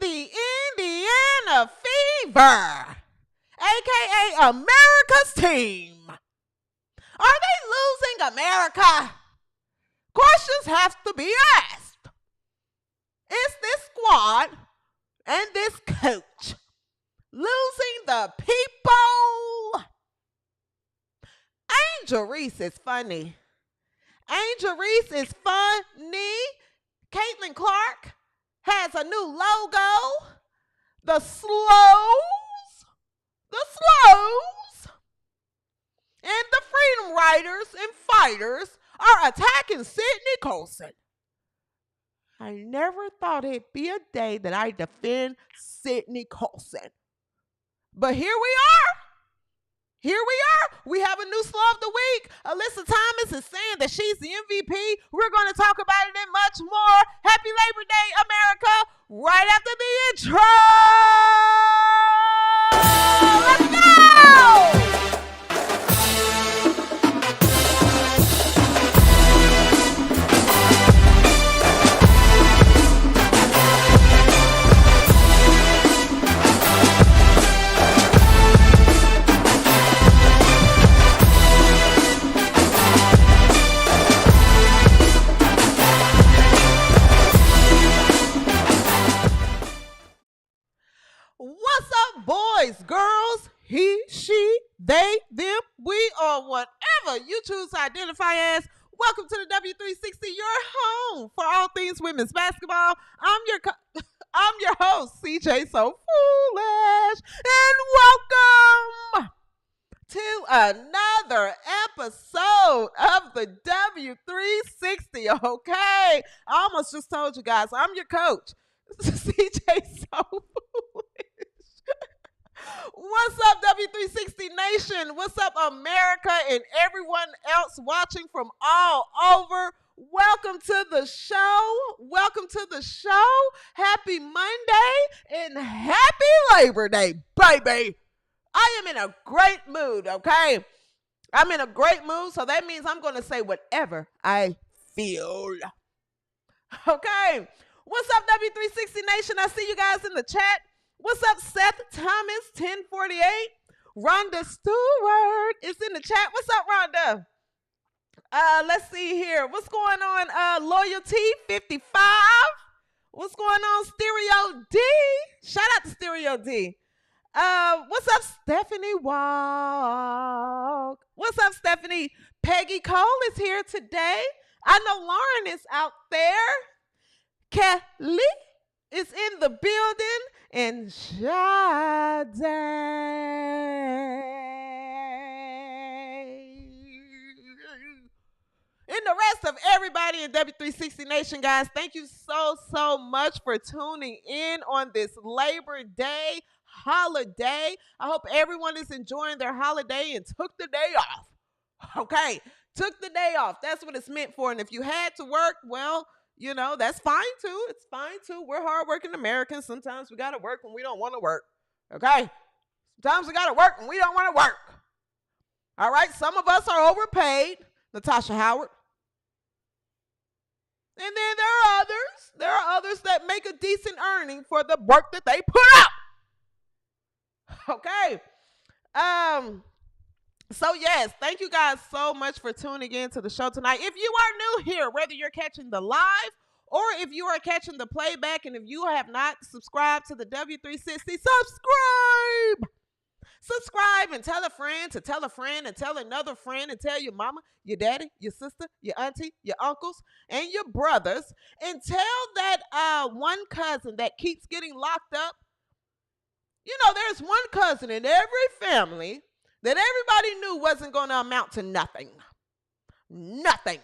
the Indiana Fever, a.k.a. America's team. Are they losing America? Questions have to be asked. Is this squad and this coach losing the people? Angel Reese is funny. Angel Reese is funny. Caitlyn Clark has a new logo. The slows, and the freedom riders and fighters are attacking Sydney Coulson. I never thought it'd be a day that I defend Sydney Coulson. But here we are. We have a new Slaw of the Week. Alyssa Thomas is saying that she's the MVP. We're going to talk about it and much more. Happy Labor Day, America. Right after the intro. Let's go! What's up, boys, girls, he, she, they, them, we, or whatever you choose to identify as? Welcome to the W360, your home for all things women's basketball. I'm your host, CJSoFoolish, and welcome to another episode of the W360. Okay, I almost just told you guys, I'm your coach, CJSoFoolish. What's up, W360 Nation? What's up, America and everyone else watching from all over? Welcome to the show. Happy Monday and happy Labor Day, baby. I am in a great mood, okay? I'm in a great mood, so that means I'm going to say whatever I feel. Okay. What's up, W360 Nation? I see you guys in the chat. What's up, Seth Thomas, 1048? Rhonda Stewart is in the chat. What's up, Rhonda? Let's see here. What's going on? Loyalty 55. What's going on, Stereo D? Shout out to Stereo D. What's up, Stephanie Walk? What's up, Stephanie? Peggy Cole is here today. I know Lauren is out there. Kelly is in the building, and Sade. And the rest of everybody in W360 Nation, guys, thank you so much for tuning in on this Labor Day holiday. I hope everyone is enjoying their holiday and took the day off. Okay, took the day off. That's what it's meant for. And if you had to work, well, you know, that's fine too. It's fine too. We're hardworking Americans. Sometimes we got to work when we don't want to work. Okay? Sometimes we got to work when we don't want to work. All right? Some of us are overpaid. Natasha Howard. And then there are others that make a decent earning for the work that they put out. Okay? So yes, thank you guys so much for tuning in to the show tonight. If you are new here, whether you're catching the live or if you are catching the playback, and if you have not subscribed to the W360, subscribe and tell a friend to tell a friend and tell another friend and tell your mama, your daddy, your sister, your auntie, your uncles, and your brothers, and tell that one cousin that keeps getting locked up. You know, there's one cousin in every family that everybody knew wasn't going to amount to nothing. Nothing.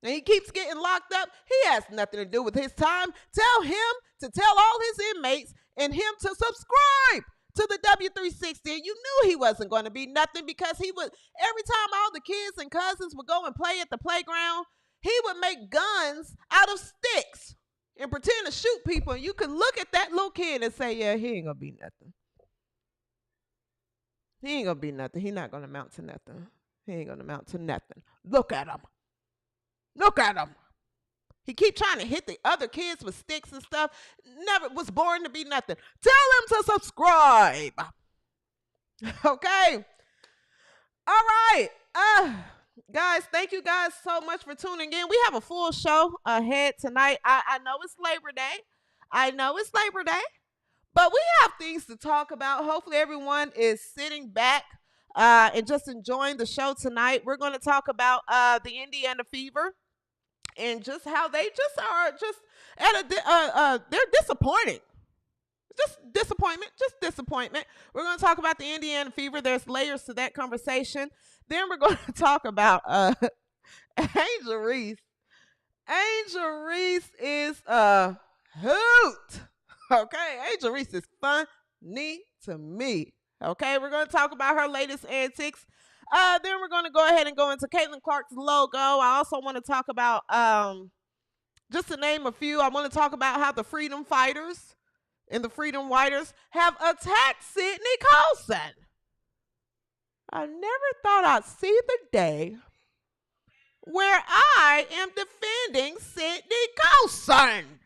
And he keeps getting locked up. He has nothing to do with his time. Tell him to tell all his inmates and him to subscribe to the W360. And you knew he wasn't going to be nothing, because he would, every time all the kids and cousins would go and play at the playground, he would make guns out of sticks and pretend to shoot people. And you could look at that little kid and say, yeah, he ain't going to be nothing. He ain't going to be nothing. He not going to amount to nothing. He ain't going to amount to nothing. Look at him. Look at him. He keep trying to hit the other kids with sticks and stuff. Never was born to be nothing. Tell him to subscribe. Okay. All right. Guys, thank you guys so much for tuning in. We have a full show ahead tonight. I know it's Labor Day. But we have things to talk about. Hopefully everyone is sitting back and just enjoying the show tonight. We're going to talk about the Indiana Fever and just how they just are just at they're disappointing. Just disappointment. We're going to talk about the Indiana Fever. There's layers to that conversation. Then we're going to talk about Angel Reese. Angel Reese is a hoot. Okay, Angel Reese is funny to me. Okay, we're going to talk about her latest antics. Then we're going to go ahead and go into Caitlyn Clark's logo. I also want to talk about, just to name a few, I want to talk about how the freedom fighters and the freedom riders have attacked Sydney Coulson. I never thought I'd see the day where I am defending Sydney Coulson.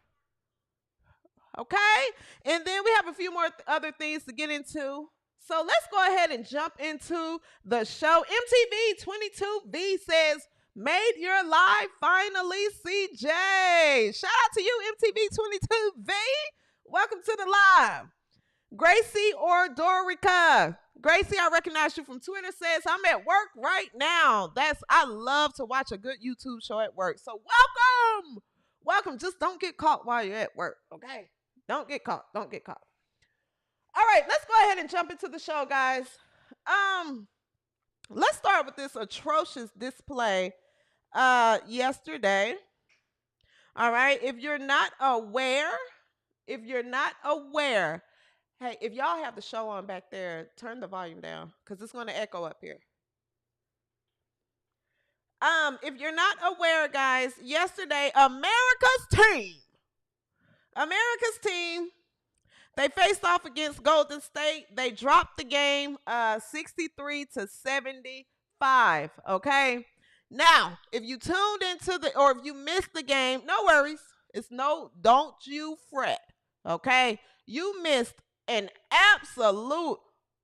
Okay? And then we have a few more other things to get into. So let's go ahead and jump into the show. MTV22V says, made your live finally, CJ. Shout out to you, MTV22V. Welcome to the live. Gracie or Dorica. Gracie, I recognize you from Twitter, says, I'm at work right now. I love to watch a good YouTube show at work. So welcome. Just don't get caught while you're at work, okay? Don't get caught. All right, let's go ahead and jump into the show, guys. Let's start with this atrocious display yesterday. All right, if you're not aware, hey, if y'all have the show on back there, turn the volume down because it's going to echo up here. If you're not aware, guys, yesterday, America's team, they faced off against Golden State. They dropped the game 63-75, okay? Now, if you tuned into or if you missed the game, no worries. Don't you fret, okay? You missed an absolute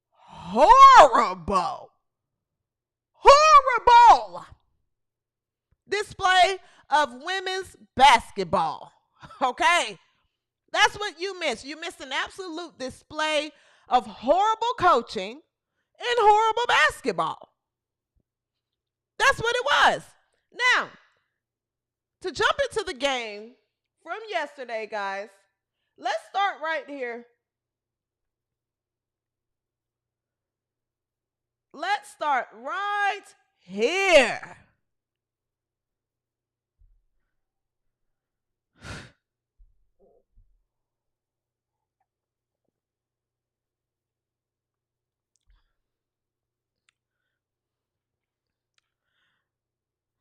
horrible display of women's basketball, okay? That's what you missed. You missed an absolute display of horrible coaching and horrible basketball. That's what it was. Now, to jump into the game from yesterday, guys, let's start right here.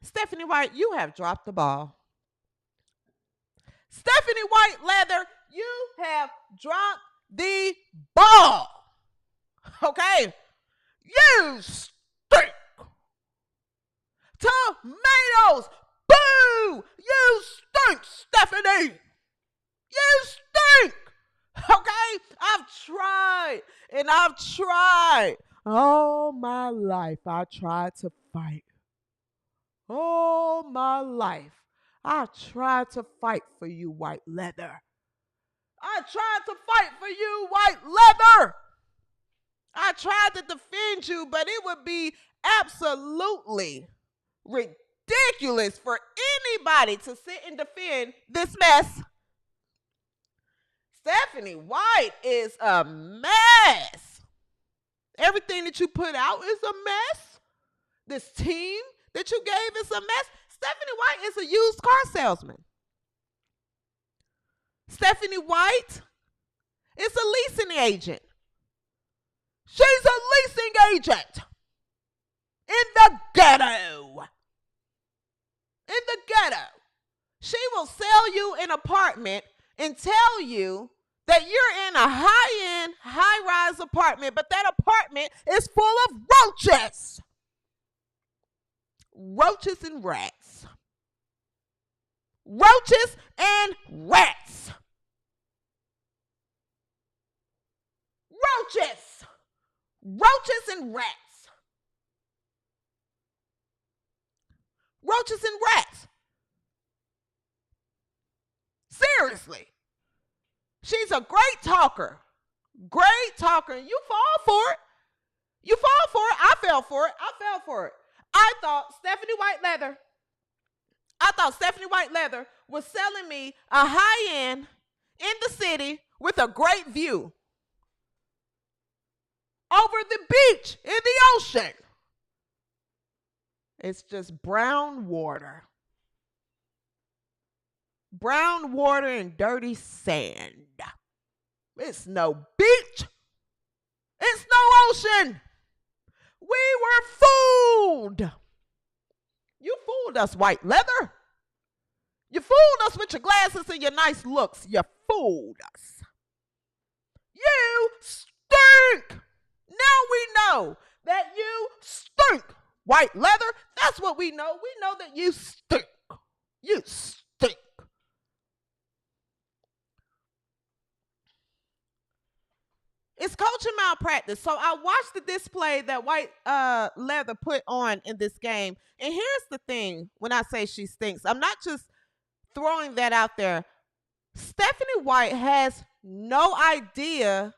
Stephanie White, you have dropped the ball. Stephanie White Leather, you have dropped the ball. Okay? You stink. Tomatoes, boo! You stink, Stephanie. You stink. Okay? I've tried. All my life, I tried to fight. All my life, I tried to fight for you, White Leather. I tried to fight for you, White Leather. I tried to defend you, but it would be absolutely ridiculous for anybody to sit and defend this mess. Stephanie White is a mess. Everything that you put out is a mess. This team that you gave is a mess. Stephanie White is a used car salesman. Stephanie White is a leasing agent. She's a leasing agent in the ghetto. She will sell you an apartment and tell you that you're in a high-end, high-rise apartment, but that apartment is full of roaches. Roaches and rats. roaches, and rats. Roaches. Roaches and rats. Roaches and rats. Seriously. She's a great talker. Great talker. And you fall for it. You fall for it. I fell for it. I fell for it. I thought Stephanie White Leather was selling me a high-end in the city with a great view over the beach in the ocean. It's just brown water. Brown water and dirty sand. It's no beach. It's no ocean. We were fooled. You fooled us, White Leather. You fooled us with your glasses and your nice looks. You fooled us. You stink. Now we know that you stink, White Leather. That's what we know. We know that you stink. You stink. It's coaching malpractice. So I watched the display that White Leather put on in this game. And here's the thing when I say she stinks. I'm not just throwing that out there. Stephanie White has no idea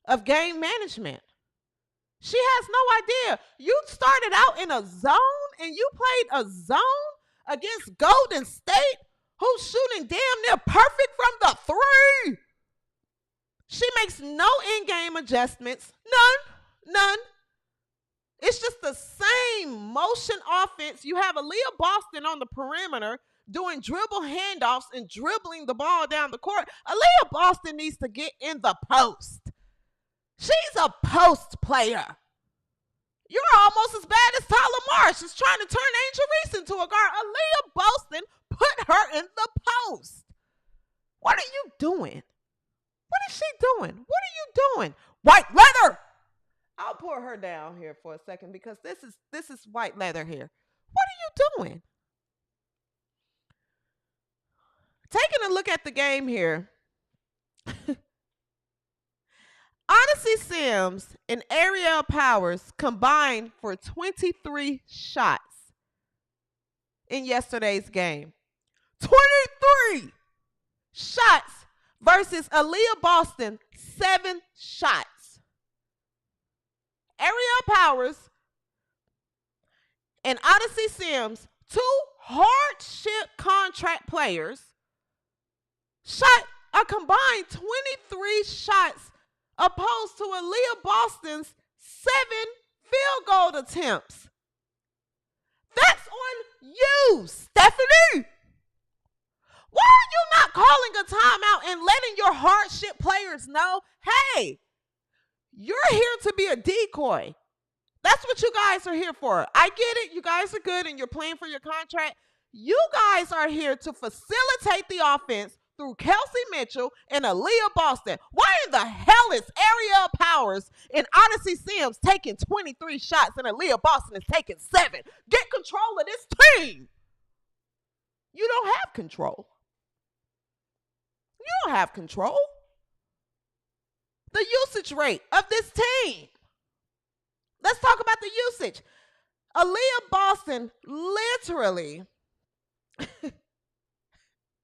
of game management. She has no idea. You started out in a zone and you played a zone against Golden State, who's shooting damn near perfect from the three. She makes no in-game adjustments. None. It's just the same motion offense. You have Aaliyah Boston on the perimeter doing dribble handoffs and dribbling the ball down the court. Aaliyah Boston needs to get in the post. She's a post player. You're almost as bad as Tyler Marsh is trying to turn Angel Reese into a guard. Aaliyah Boston put her in the post. What are you doing? What is she doing? What are you doing? White Leather. I'll pour her down here for a second because this is White Leather here. What are you doing? Taking a look at the game here. Odyssey Sims and Ariel Powers combined for 23 shots in yesterday's game. 23 shots versus Aaliyah Boston, 7 shots. Ariel Powers and Odyssey Sims, 2 hardship contract players, shot a combined 23 shots opposed to Aaliyah Boston's 7 field goal attempts. That's on you, Stephanie. Why are you not calling a timeout and letting your hardship players know, hey, you're here to be a decoy? That's what you guys are here for. I get it. You guys are good and you're playing for your contract. You guys are here to facilitate the offense through Kelsey Mitchell and Aaliyah Boston. Why in the hell is Ariel Powers and Odyssey Sims taking 23 shots and Aaliyah Boston is taking 7? Get control of this team. You don't have control. You don't have control. The usage rate of this team. Let's talk about the usage. Aaliyah Boston literally,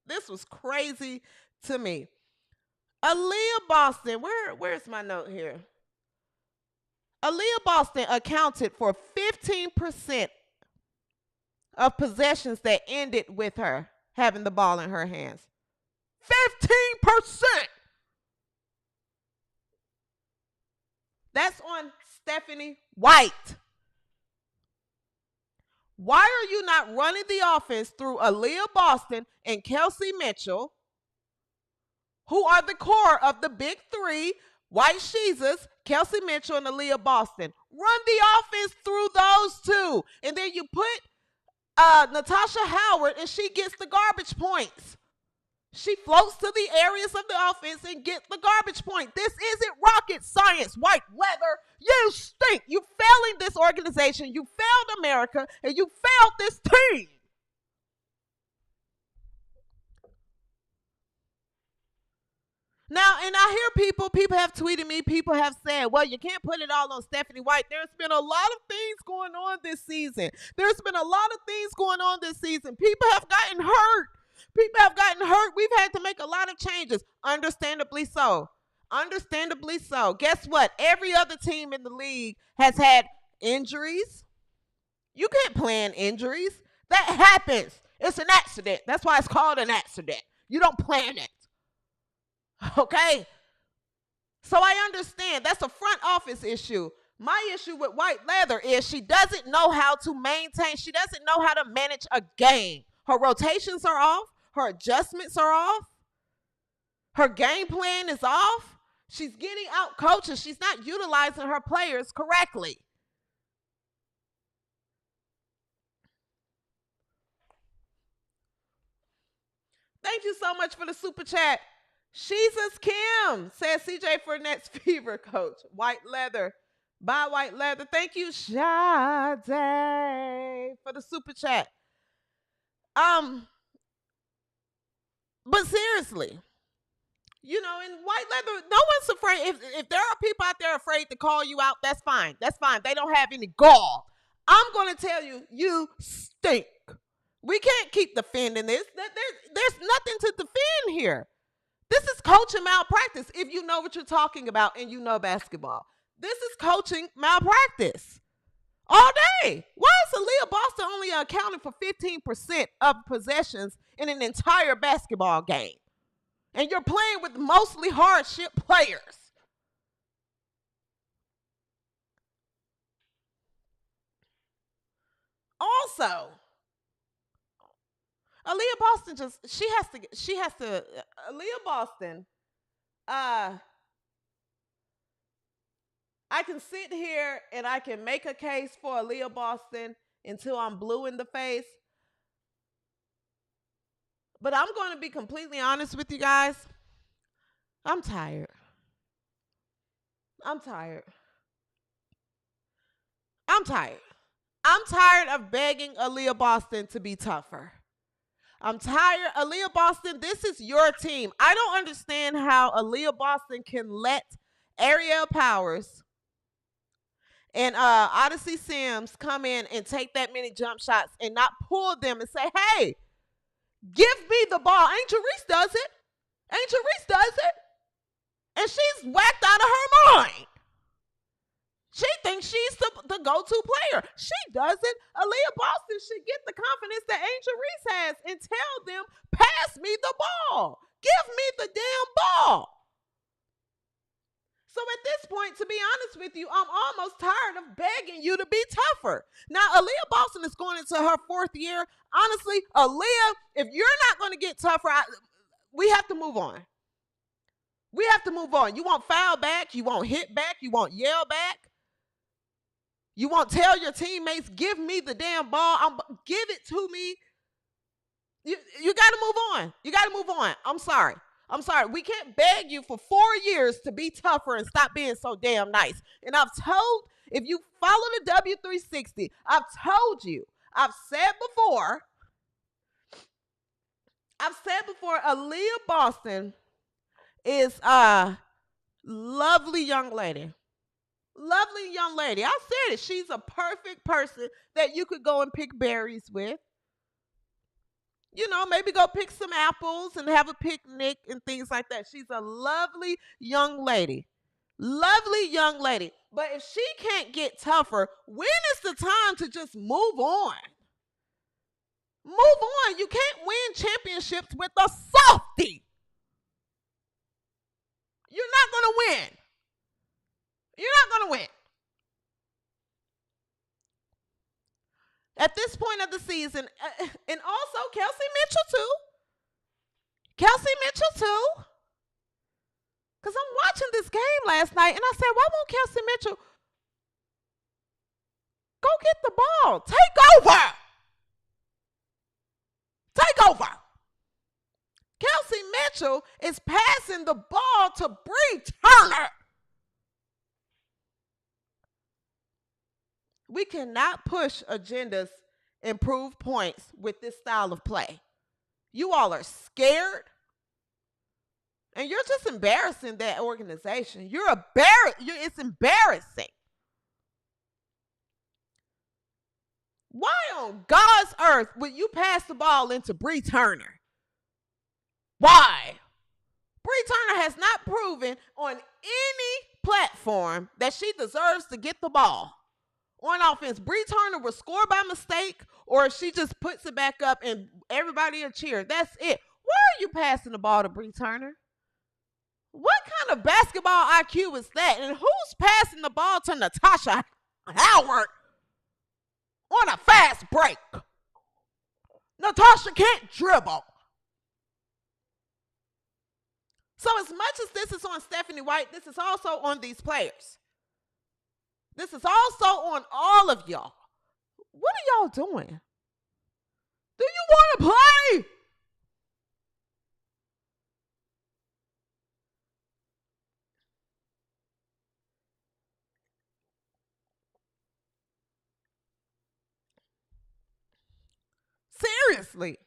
this was crazy to me. Aaliyah Boston, where's my note here? Aaliyah Boston accounted for 15% of possessions that ended with her having the ball in her hands. 15%. That's on Stephanie White. Why are you not running the offense through Aaliyah Boston and Kelsey Mitchell, who are the core of the big three, White Sheezas, Kelsey Mitchell, and Aaliyah Boston? Run the offense through those two. And then you put Natasha Howard and she gets the garbage points. She floats to the areas of the offense and gets the garbage point. This isn't rocket science, White Leather. You stink. You failing this organization. You failed America, and you failed this team. I hear people have tweeted me, people have said, well, you can't put it all on Stephanie White. There's been a lot of things going on this season. People have gotten hurt. We've had to make a lot of changes. Understandably so. Guess what? Every other team in the league has had injuries. You can't plan injuries. That happens. It's an accident. That's why it's called an accident. You don't plan it. Okay? So I understand. That's a front office issue. My issue with White Leather is she doesn't know how to maintain. She doesn't know how to manage a game. Her rotations are off. Her adjustments are off. Her game plan is off. She's getting out coached and she's not utilizing her players correctly. Thank you so much for the super chat. Jesus Kim says CJ Fournette's fever coach. White Leather. Buy White Leather. Thank you, Sade, for the super chat. But seriously, you know, in White Leather, no one's afraid. If there are people out there afraid to call you out, that's fine. They don't have any gall. I'm going to tell you, you stink. We can't keep defending this. There's nothing to defend here. This is coaching malpractice if you know what you're talking about and you know basketball. This is coaching malpractice all day. Why is Aaliyah Boston only accounting for 15% of possessions in an entire basketball game? And you're playing with mostly hardship players. Also, Aaliyah Boston Aaliyah Boston, I can sit here and I can make a case for Aaliyah Boston until I'm blue in the face. But I'm going to be completely honest with you guys. I'm tired. I'm tired of begging Aaliyah Boston to be tougher. I'm tired. Aaliyah Boston, this is your team. I don't understand how Aaliyah Boston can let Ariel Powers and Odyssey Sims come in and take that many jump shots and not pull them and say, hey, give me the ball. Angel Reese does it. And she's whacked out of her mind. She thinks she's the go-to player. She doesn't. Aaliyah Boston should get the confidence that Angel Reese has and tell them, pass me the ball. Give me the damn ball. So at this point, to be honest with you, I'm almost tired of begging you to be tougher. Now, Aaliyah Boston is going into her 4th year. Honestly, Aaliyah, if you're not going to get tougher, we have to move on. You won't foul back. You won't hit back. You won't yell back. You won't tell your teammates, give me the damn ball. Give it to me. You got to move on. I'm sorry. We can't beg you for 4 years to be tougher and stop being so damn nice. And if you follow the W360, I've said before, Aaliyah Boston is a lovely young lady. I said it. She's a perfect person that you could go and pick berries with. You know, maybe go pick some apples and have a picnic and things like that. She's a lovely young lady. But if she can't get tougher, when is the time to just move on? You can't win championships with a softie. You're not going to win. At this point of the season, and also Kelsey Mitchell too. Because I'm watching this game last night, and I said, why won't Kelsey Mitchell go get the ball? Take over. Kelsey Mitchell is passing the ball to Bree Turner. We cannot push agendas and prove points with this style of play. You all are scared. And you're just embarrassing that organization. It's embarrassing. Why on God's earth would you pass the ball into Bree Turner? Why? Bree Turner has not proven on any platform that she deserves to get the ball on offense. Bree Turner will score by mistake, or if she just puts it back up and everybody will cheer. That's it. Why are you passing the ball to Bree Turner? What kind of basketball IQ is that? And who's passing the ball to Natasha Howard on a fast break? Natasha can't dribble. So as much as this is on Stephanie White, this is also on these players. This is also on all of y'all. What are y'all doing? Do you want to play? Seriously.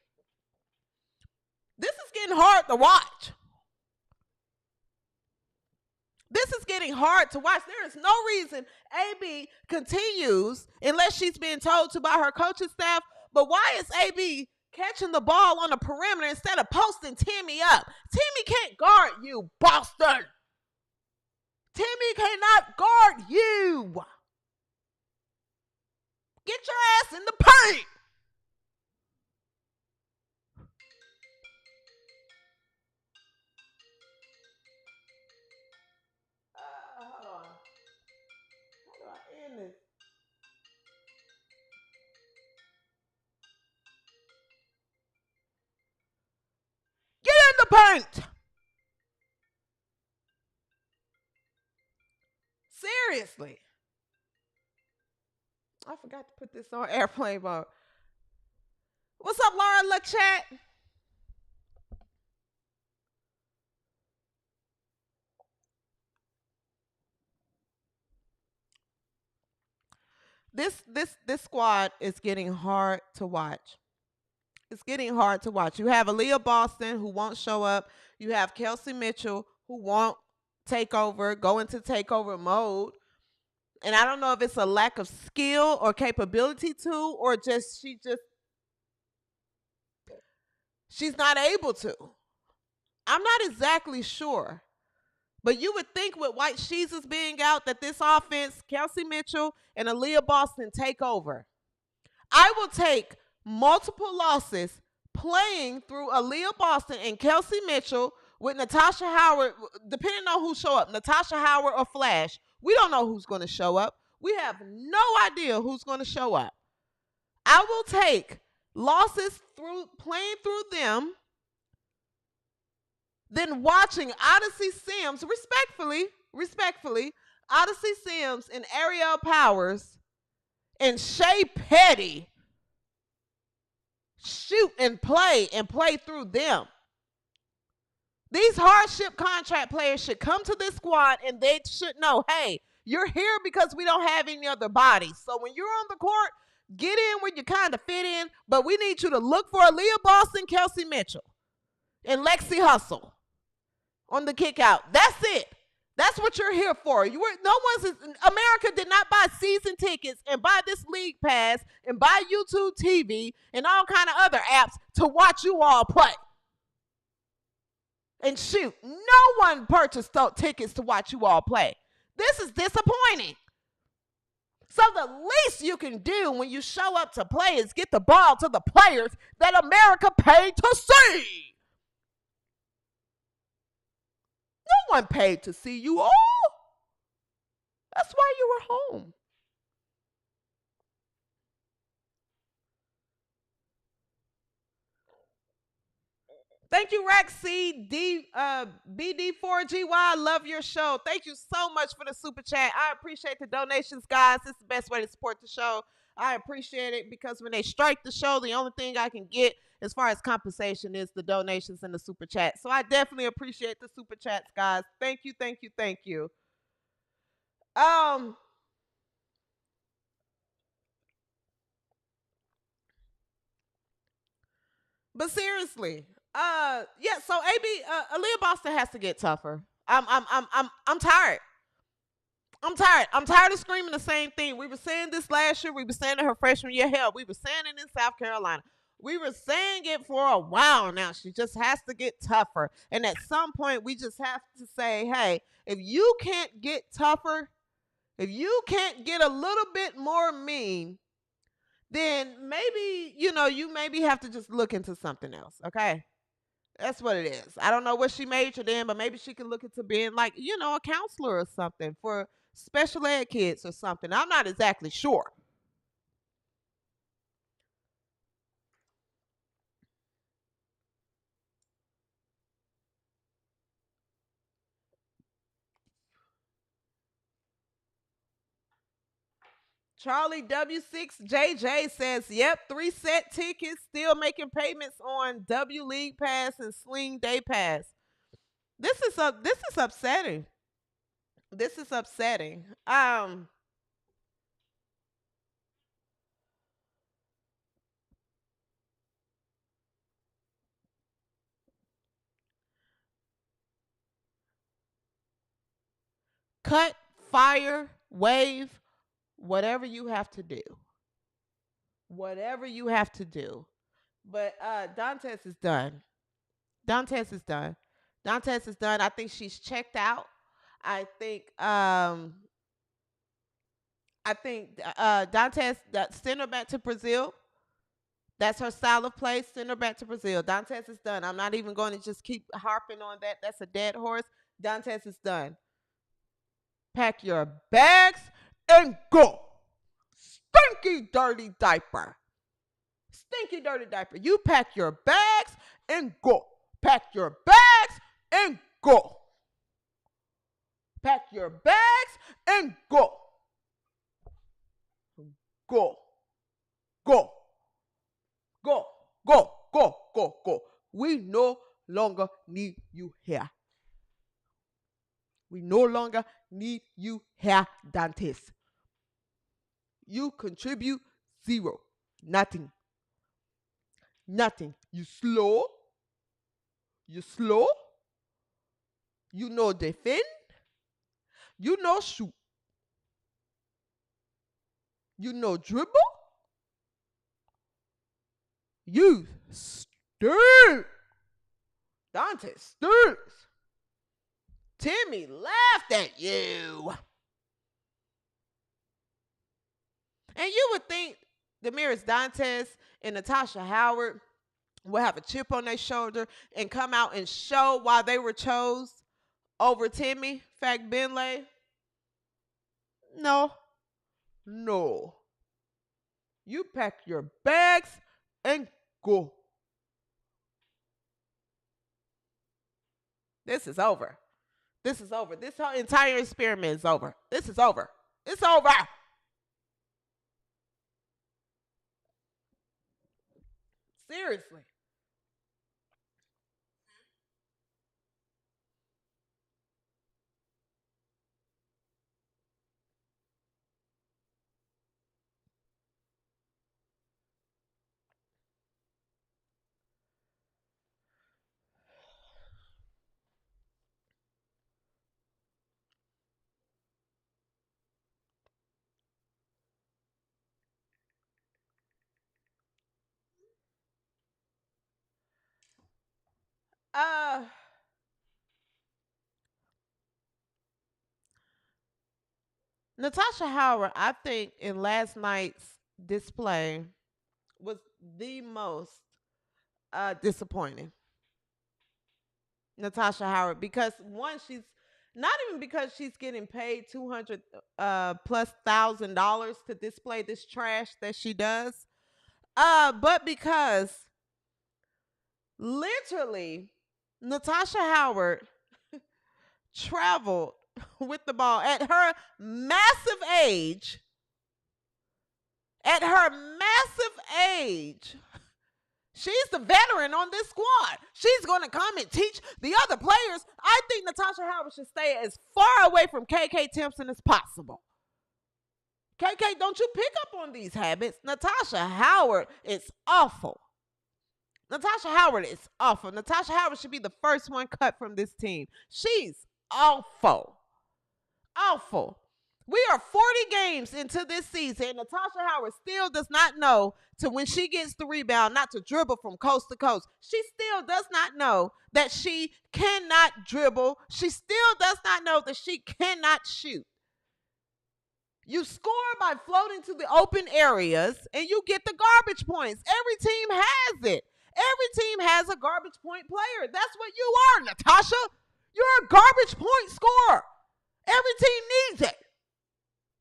This is getting hard to watch. This is getting hard to watch. There is no reason AB continues, unless she's being told to by her coaching staff. But why is AB catching the ball on the perimeter instead of posting Timmy up? Timmy can't guard you, Boston. Timmy cannot guard you. Get your ass in the paint. Hold on. How do I end this? Get in the paint. Seriously. I forgot to put this on airplane mode. What's up, Laura? Look, chat. This squad is getting hard to watch. It's getting hard to watch. You have Aaliyah Boston who won't show up. You have Kelsey Mitchell who won't go into takeover mode. And I don't know if it's a lack of skill or capability to, or she's not able to. I'm not exactly sure. But you would think with White Sheets being out that this offense, Kelsey Mitchell and Aaliyah Boston take over. I will take multiple losses playing through Aaliyah Boston and Kelsey Mitchell with Natasha Howard, depending on who show up, Natasha Howard or Flash. We don't know who's going to show up. We have no idea who's going to show up. I will take losses through playing through them, then watching Odyssey Sims, respectfully, Odyssey Sims and Ariel Powers and Shea Petty shoot and play through them. These hardship contract players should come to this squad and they should know, hey, you're here because we don't have any other bodies. So when you're on the court, get in where you kind of fit in, but we need you to look for Aaliyah Boston, Kelsey Mitchell, and Lexi Hull on the kick out. That's it. That's what you're here for. America did not buy season tickets and buy this league pass and buy YouTube TV and all kind of other apps to watch you all play. And shoot, no one purchased tickets to watch you all play. This is disappointing. So the least you can do when you show up to play is get the ball to the players that America paid to see. No one paid to see you all. That's why you were home. Thank you, Rexy BD4GY. I love your show. Thank you so much for the super chat. I appreciate the donations, guys. It's the best way to support the show. I appreciate it because when they strike the show, the only thing I can get as far as compensation is the donations and the super chat. So I definitely appreciate the super chats, guys. Thank you, thank you, thank you. But seriously, Yeah. So AB, Aaliyah Boston has to get tougher. I'm tired. I'm tired. I'm tired of screaming the same thing. We were saying this last year. We were saying it her freshman year. Hell, we were saying it in South Carolina. We were saying it for a while now. She just has to get tougher. And at some point, we just have to say, hey, if you can't get tougher, if you can't get a little bit more mean, then maybe, you maybe have to just look into something else. Okay. That's what it is. I don't know what she majored in, but maybe she can look into being like, a counselor or something for special ed kids or something. I'm not exactly sure. Charlie W6JJ says, yep, 3-set tickets, still making payments on W League Pass and Sling Day Pass. This is upsetting. This is upsetting. Cut, fire, wave, whatever you have to do. Whatever you have to do. But Dantes is done. Dantes is done. Dantes is done. I think she's checked out. I think Dantes send her back to Brazil. That's her style of play. Send her back to Brazil. Dantes is done. I'm not even going to just keep harping on that. That's a dead horse. Dantes is done. Pack your bags and go. Stinky dirty diaper. Stinky dirty diaper. You pack your bags and go. Pack your bags and go. Pack your bags and go. Go. Go. Go. Go. Go. Go. Go. We no longer need you here. We no longer need you here, Dantes. You contribute zero. Nothing. Nothing. You slow. You slow. You know defend. You know shoot. You know dribble. You stink. Dante stinks. Timmy laughed at you. And you would think Damaris Dantes and Natasha Howard will have a chip on their shoulder and come out and show why they were chose over Timmy Fagbenle. No. No. You pack your bags and go. This is over. This is over. This whole entire experiment is over. This is over. It's over. Seriously. Uh Natasha Howard, I think in last night's display was the most disappointing. Natasha Howard, because one, she's not even because she's getting paid 200 plus $1,000 to display this trash that she does, but because literally Natasha Howard traveled with the ball at her massive age. At her massive age, she's the veteran on this squad. She's going to come and teach the other players. I think Natasha Howard should stay as far away from KK Timpson as possible. KK, don't you pick up on these habits. Natasha Howard is awful. Natasha Howard is awful. Natasha Howard should be the first one cut from this team. She's awful. Awful. We are 40 games into this season. Natasha Howard still does not know to when she gets the rebound, not to dribble from coast to coast. She still does not know that she cannot dribble. She still does not know that she cannot shoot. You score by floating to the open areas and you get the garbage points. Every team has it. Every team has a garbage point player. That's what you are, Natasha. You're a garbage point scorer. Every team needs it.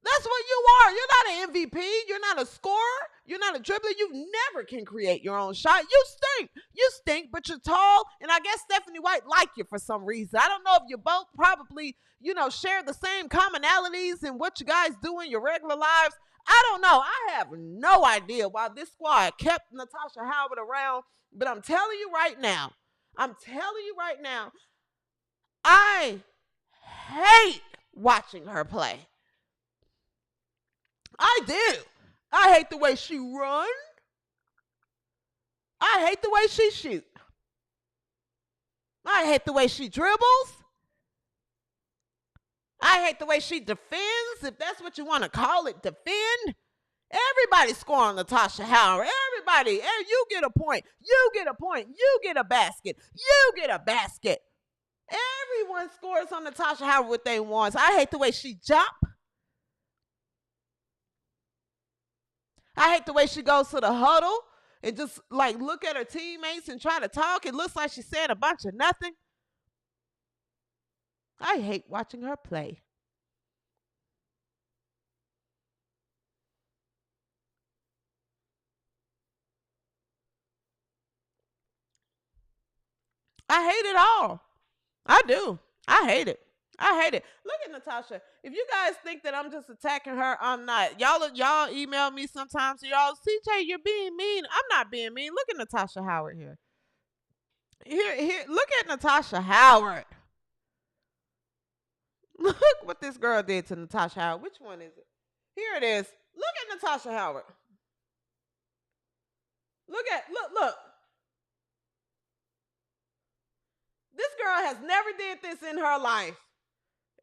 That's what you are. You're not an MVP. You're not a scorer. You're not a dribbler. You never can create your own shot. You stink. You stink, but you're tall. And I guess Stephanie White liked you for some reason. I don't know if you both probably, share the same commonalities in what you guys do in your regular lives. I don't know. I have no idea why this squad kept Natasha Howard around. But I'm telling you right now, I hate watching her play. I do. I hate the way she runs. I hate the way she shoots. I hate the way she dribbles. I hate the way she defends, if that's what you want to call it, defend. Everybody score on Natasha Howard. Everybody. You get a point. You get a point. You get a basket. You get a basket. Everyone scores on Natasha Howard what they want. I hate the way she jump. I hate the way she goes to the huddle and just look at her teammates and try to talk. It looks like she said a bunch of nothing. I hate watching her play. I hate it all. I do. I hate it. Look at Natasha. If you guys think that I'm just attacking her, I'm not. Y'all email me sometimes. Y'all, CJ, you're being mean. I'm not being mean. Look at Natasha Howard here. Here. Look at Natasha Howard. Look what this girl did to Natasha Howard. Which one is it? Here it is. Look at Natasha Howard. Look. This girl has never did this in her life.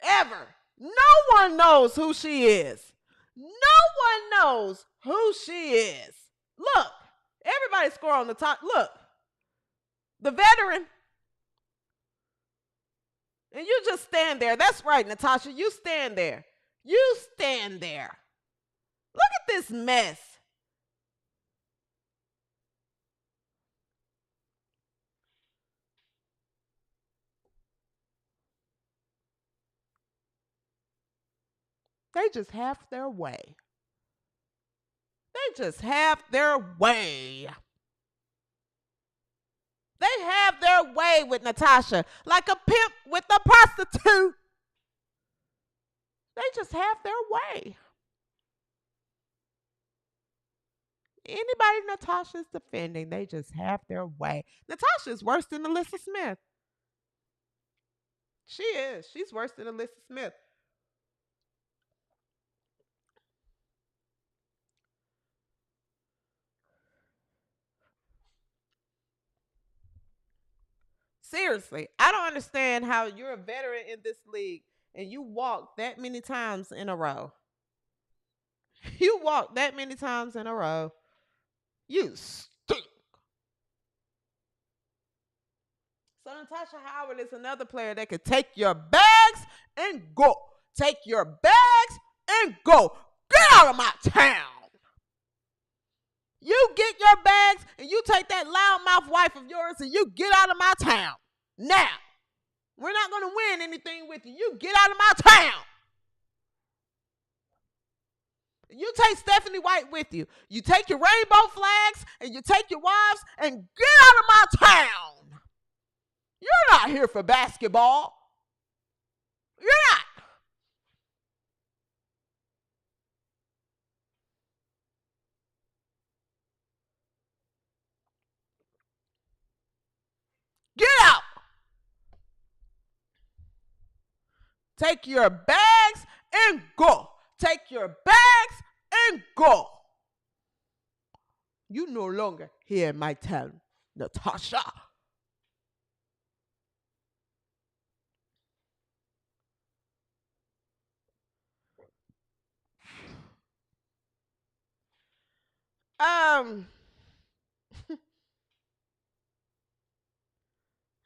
Ever. No one knows who she is. No one knows who she is. Look. Everybody score on the top. Look. The veteran. And you just stand there. That's right, Natasha. You stand there. You stand there. Look at this mess. They just have their way. They just have their way. They have their way with Natasha, like a pimp with a prostitute. They just have their way. Anybody Natasha's defending, they just have their way. Natasha's worse than Alyssa Smith. She is. She's worse than Alyssa Smith. Seriously, I don't understand how you're a veteran in this league and you walk that many times in a row. You walk that many times in a row. You stink. So Natasha Howard is another player that could take your bags and go. Take your bags and go. Get out of my town. You get your bags and you take that loudmouth wife of yours and you get out of my town. Now, we're not going to win anything with you. You get out of my town. You take Stephanie White with you. You take your rainbow flags and you take your wives and get out of my town. You're not here for basketball. You're not. Get out. Take your bags and go. Take your bags and go. You no longer here in my town. Natasha. Um,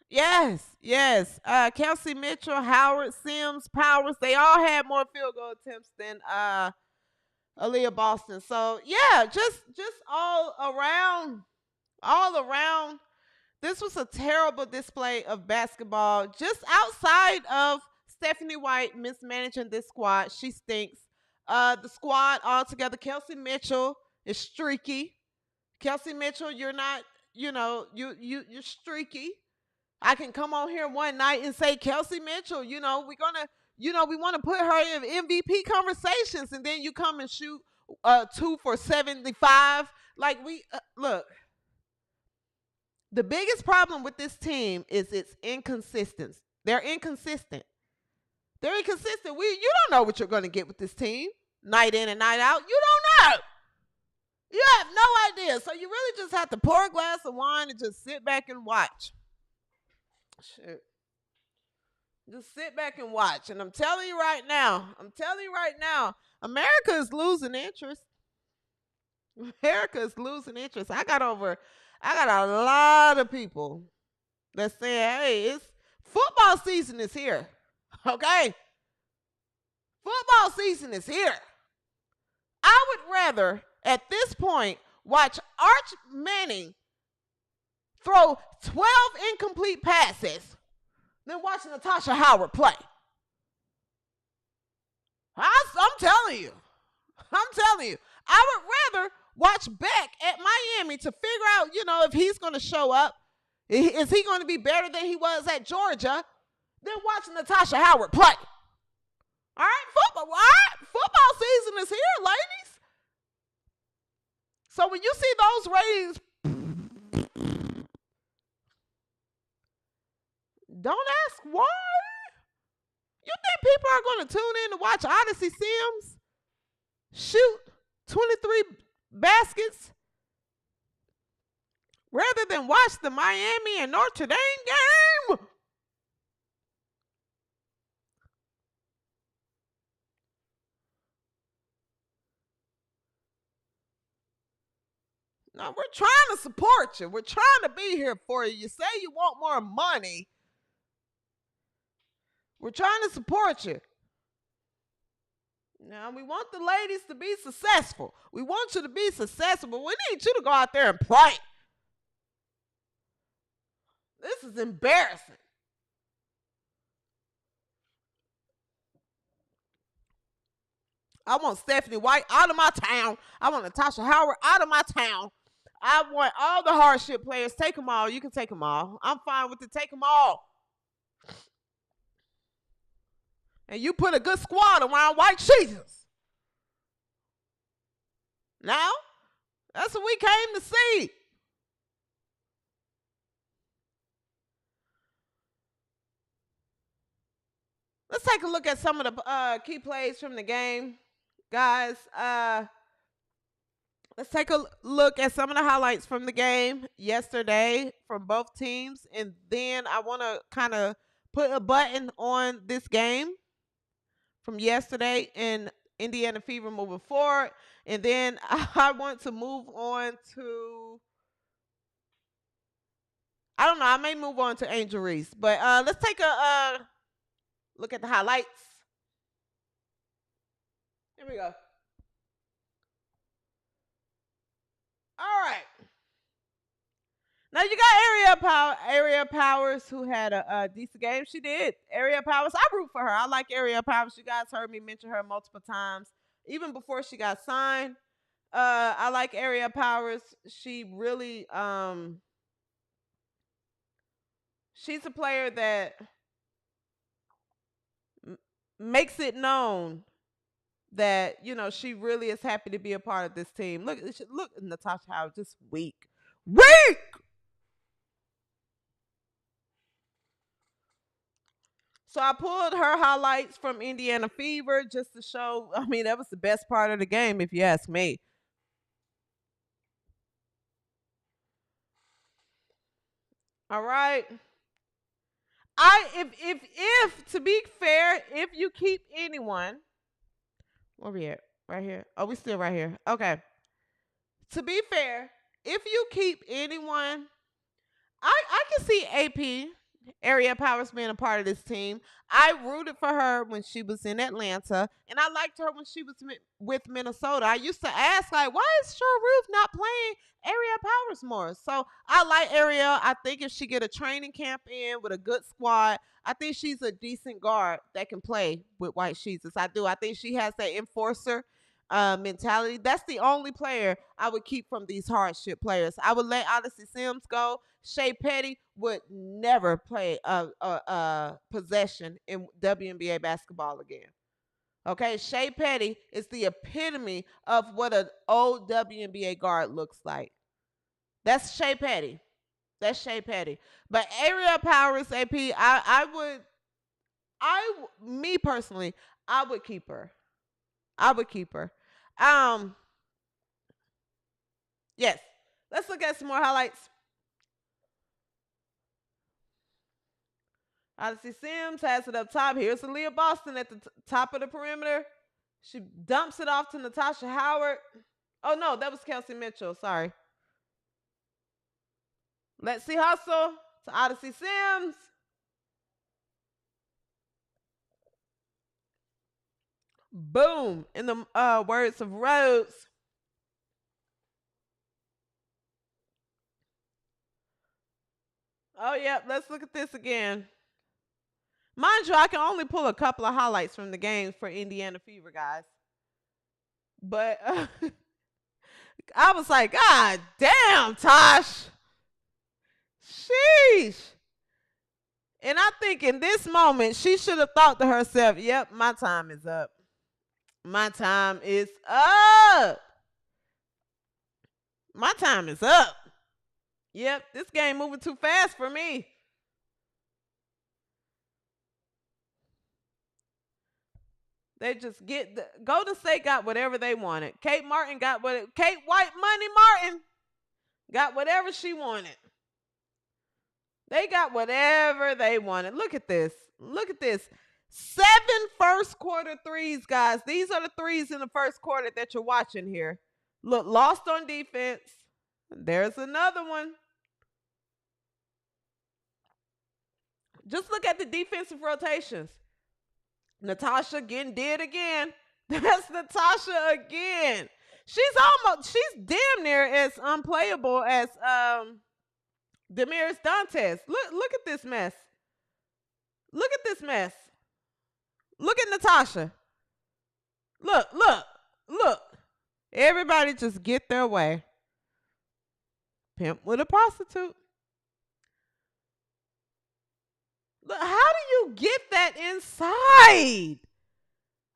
yes. Kelsey Mitchell, Howard, Sims, Powers, they all had more field goal attempts than Aaliyah Boston. So yeah, just all around. This was a terrible display of basketball. Just outside of Stephanie White mismanaging this squad, she stinks. The squad altogether, Kelsey Mitchell is streaky. Kelsey Mitchell, you're not, you're streaky. I can come on here one night and say, Kelsey Mitchell, we want to put her in MVP conversations, and then you come and shoot 2 for 75. Like look, the biggest problem with this team is its inconsistency. They're inconsistent. They're inconsistent. You don't know what you're going to get with this team, night in and night out. You don't know. You have no idea. So you really just have to pour a glass of wine and just sit back and watch. Shit. Just sit back and watch. And I'm telling you right now, America is losing interest. America is losing interest. I got a lot of people that say, hey, it's football season is here. Okay? Football season is here. I would rather, at this point, watch Arch Manning throw 12 incomplete passes than watch Natasha Howard play. I'm telling you. I would rather watch Beck at Miami to figure out, if he's going to show up. Is he going to be better than he was at Georgia? Than watching Natasha Howard play. All right, football season is here, ladies. So when you see those ratings, don't ask why. You think people are going to tune in to watch Odyssey Sims shoot 23 baskets rather than watch the Miami and Notre Dame game? No, we're trying to support you. We're trying to be here for you. You say you want more money. We're trying to support you. Now, we want the ladies to be successful. We want you to be successful, but we need you to go out there and play. This is embarrassing. I want Stephanie White out of my town. I want Natasha Howard out of my town. I want all the hardship players. Take them all. You can take them all. I'm fine with it. Take them all. And you put a good squad around white Jesus. Now, that's what we came to see. Let's take a look at some of the key plays from the game. Guys, let's take a look at some of the highlights from the game yesterday from both teams. And then I want to kind of put a button on this game from yesterday in Indiana Fever moving forward. And then I want to move on to, I don't know, I may move on to Angel Reese. But let's take a look at the highlights. Here we go. All right. Now you got Area Powers, who had a decent game. She did. Area Powers, I root for her. I like Area Powers. You guys heard me mention her multiple times, even before she got signed. I like Area Powers. She really, she's a player that makes it known that, she really is happy to be a part of this team. Look, Natasha Howard, just weak. So I pulled her highlights from Indiana Fever just to show, that was the best part of the game, if you ask me. All right. If to be fair, if you keep anyone, where we at? Right here. Oh, we still right here. Okay. To be fair, if you keep anyone, I can see AP Area Powers being a part of this team. I rooted for her when she was in Atlanta, and I liked her when she was with Minnesota. I used to ask, like, why is Cheryl Ruth not playing Area Powers more? So I like Ariel. I think if she get a training camp in with a good squad, I think she's a decent guard that can play with White Sheets. I do. I think she has that enforcer mentality. That's the only player I would keep from these hardship players. I would let Odyssey Sims go. Shea Petty would never play a possession in WNBA basketball again. Okay, Shea Petty is the epitome of what an old WNBA guard looks like. That's Shea Petty. That's Shea Petty. But Ariel Powers, AP, me personally, I would keep her. I would keep her. Um, yes. Let's look at some more highlights. Odyssey Sims has it up top. Here's Aaliyah Boston at the top of the perimeter. She dumps it off to Natasha Howard. Oh, no, that was Kelsey Mitchell. Sorry. Lexi Hustle to Odyssey Sims. Boom. In the words of Rhodes. Oh, yeah. Let's look at this again. Mind you, I can only pull a couple of highlights from the game for Indiana Fever, guys. But I was like, God damn, Tosh. Sheesh. And I think in this moment, she should have thought to herself, yep, my time is up. My time is up. My time is up. Yep, this game moving too fast for me. They just Golden State got whatever they wanted. Kate Martin got Kate White Money Martin got whatever she wanted. They got whatever they wanted. Look at this. Look at this. 7 first quarter threes, guys. These are the threes in the first quarter that you're watching here. Look, lost on defense. There's another one. Just look at the defensive rotations. Natasha again did again. That's Natasha again. She's damn near as unplayable as Damaris Dantes. Look at this mess. Look at this mess. Look at Natasha. Look. Everybody just get their way. Pimp with a prostitute. Look, how do you get that inside?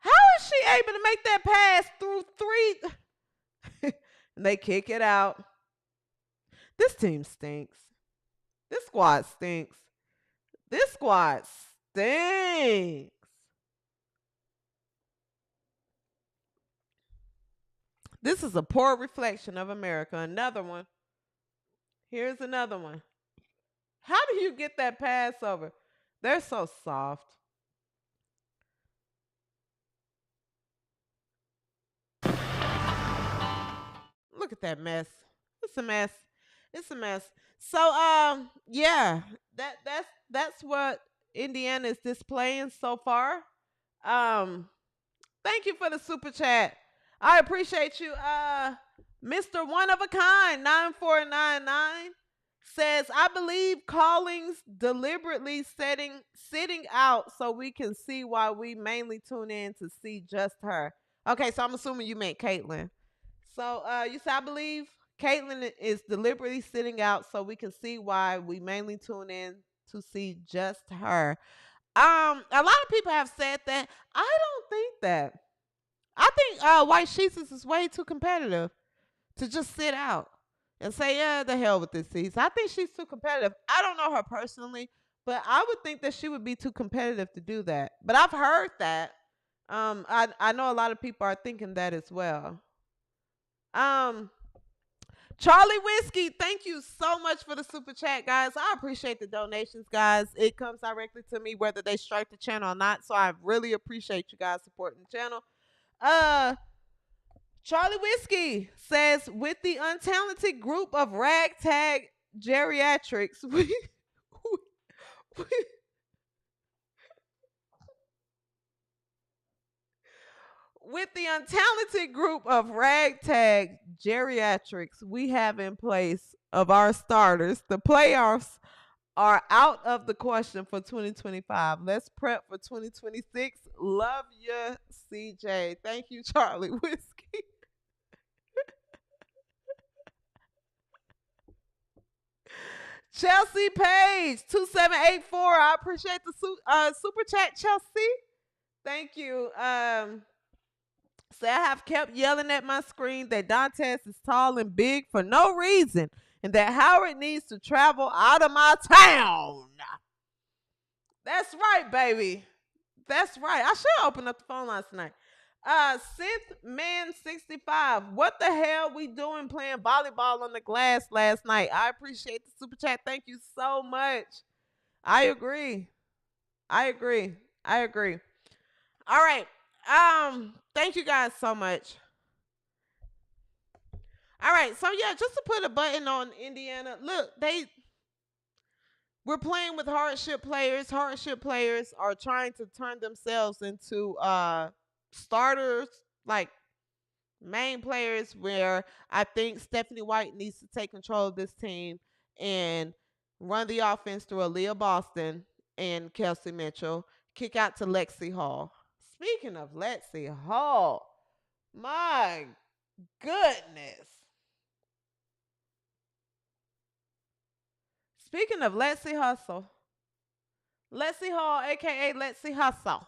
How is she able to make that pass through 3? And they kick it out. This team stinks. This squad stinks. This squad stinks. This is a poor reflection of America. Another one. Here's another one. How do you get that pass over? They're so soft. Look at that mess. It's a mess. It's a mess. So yeah, that's what Indiana is displaying so far. Thank you for the super chat. I appreciate you. Mr. One of a Kind 9499 says, I believe Callings deliberately sitting out so we can see why we mainly tune in to see just her. Okay, so I'm assuming you meant Caitlyn. So you said, I believe Caitlyn is deliberately sitting out so we can see why we mainly tune in to see just her. A lot of people have said that. I don't think that. I think White Sheets is way too competitive to just sit out and say, yeah, the hell with this season. I think she's too competitive. I don't know her personally, but I would think that she would be too competitive to do that. But I've heard that. I know a lot of people are thinking that as well. Charlie Whiskey, thank you so much for the super chat, guys. I appreciate the donations, guys. It comes directly to me whether they strike the channel or not. So I really appreciate you guys supporting the channel. Charlie Whiskey says, with the untalented group of ragtag geriatrics, with the untalented group of ragtag geriatrics we have in place of our starters, the playoffs are out of the question for 2025. Let's prep for 2026. Love you, CJ. Thank you, Charlie Whiskey. Chelsea Page 2784. I appreciate the super chat, Chelsea. Thank you. Say I have kept yelling at my screen that Dantes is tall and big for no reason, and that Howard needs to travel out of my town. That's right, baby. That's right. I should open up the phone lines tonight. Synth Man 65. What the hell we doing playing volleyball on the glass last night? I appreciate the super chat. Thank you so much. I agree. I agree. I agree. All right. Thank you guys so much. All right. So yeah, just to put a button on Indiana. Look, we're playing with hardship players. Hardship players are trying to turn themselves into starters, like main players, where I think Stephanie White needs to take control of this team and run the offense through Aaliyah Boston and Kelsey Mitchell. Kick out to Lexi Hull. Speaking of Lexi Hull, my goodness. Speaking of Lexi Hustle, Lexi Hull, aka Lexi Hustle.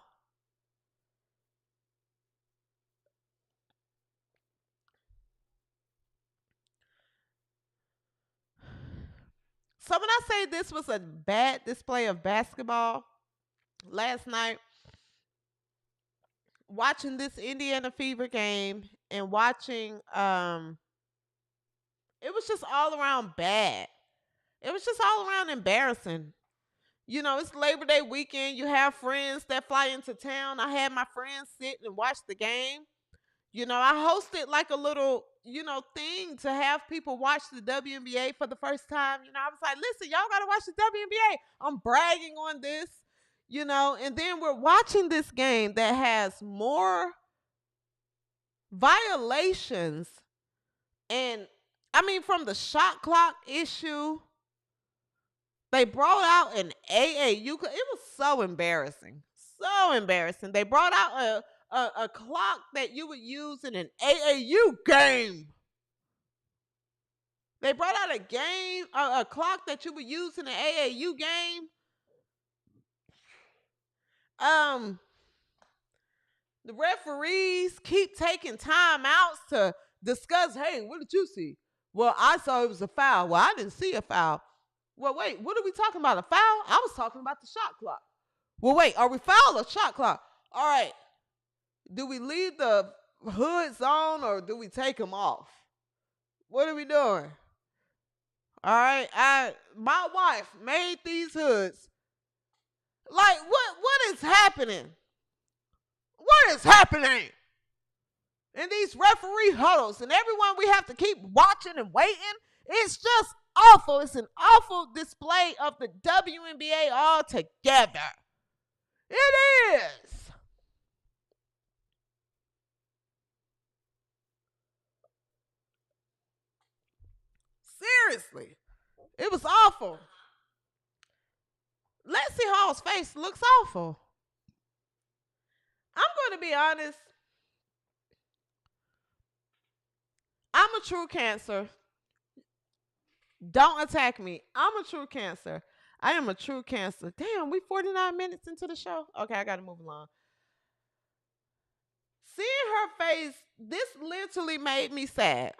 So when I say this was a bad display of basketball last night, watching this Indiana Fever game and watching it was just all around bad. It was just all around embarrassing. You know, it's Labor Day weekend. You have friends that fly into town. I had my friends sit and watch the game. You know, I hosted like a little, thing to have people watch the WNBA for the first time. You know, I was like, listen, y'all got to watch the WNBA. I'm bragging on this, and then we're watching this game that has more violations. And I mean, from the shot clock issue, they brought out an AAU. It was so embarrassing. So embarrassing. They brought out a clock that you would use in an AAU game. They brought out a clock that you would use in an AAU game. The referees keep taking timeouts to discuss, hey, what did you see? Well, I saw it was a foul. Well, I didn't see a foul. Well, wait, what are we talking about? A foul? I was talking about the shot clock. Well, wait, are we foul or shot clock? All right. Do we leave the hoods on or do we take them off? What are we doing? All right. My wife made these hoods. Like, what is happening? What is happening? In these referee huddles and everyone we have to keep watching and waiting. It's just awful. It's an awful display of the WNBA altogether. It is. Seriously. It was awful. Lexi Hall's face looks awful. I'm going to be honest. I'm a true Cancer. Don't attack me. I'm a true Cancer. I am a true Cancer. Damn, we 49 minutes into the show. Okay, I got to move along. Seeing her face, this literally made me sad.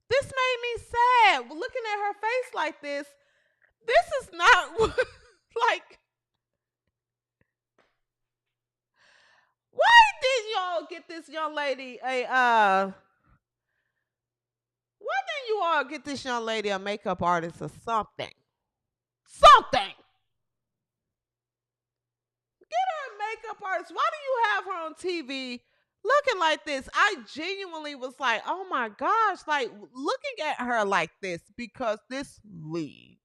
This made me sad. Looking at her face like this is not like. Why did y'all get this young lady a all get this young lady a makeup artist or something. Something. Get her a makeup artist. Why do you have her on TV looking like this? I genuinely was like, oh my gosh, like looking at her like this because this league.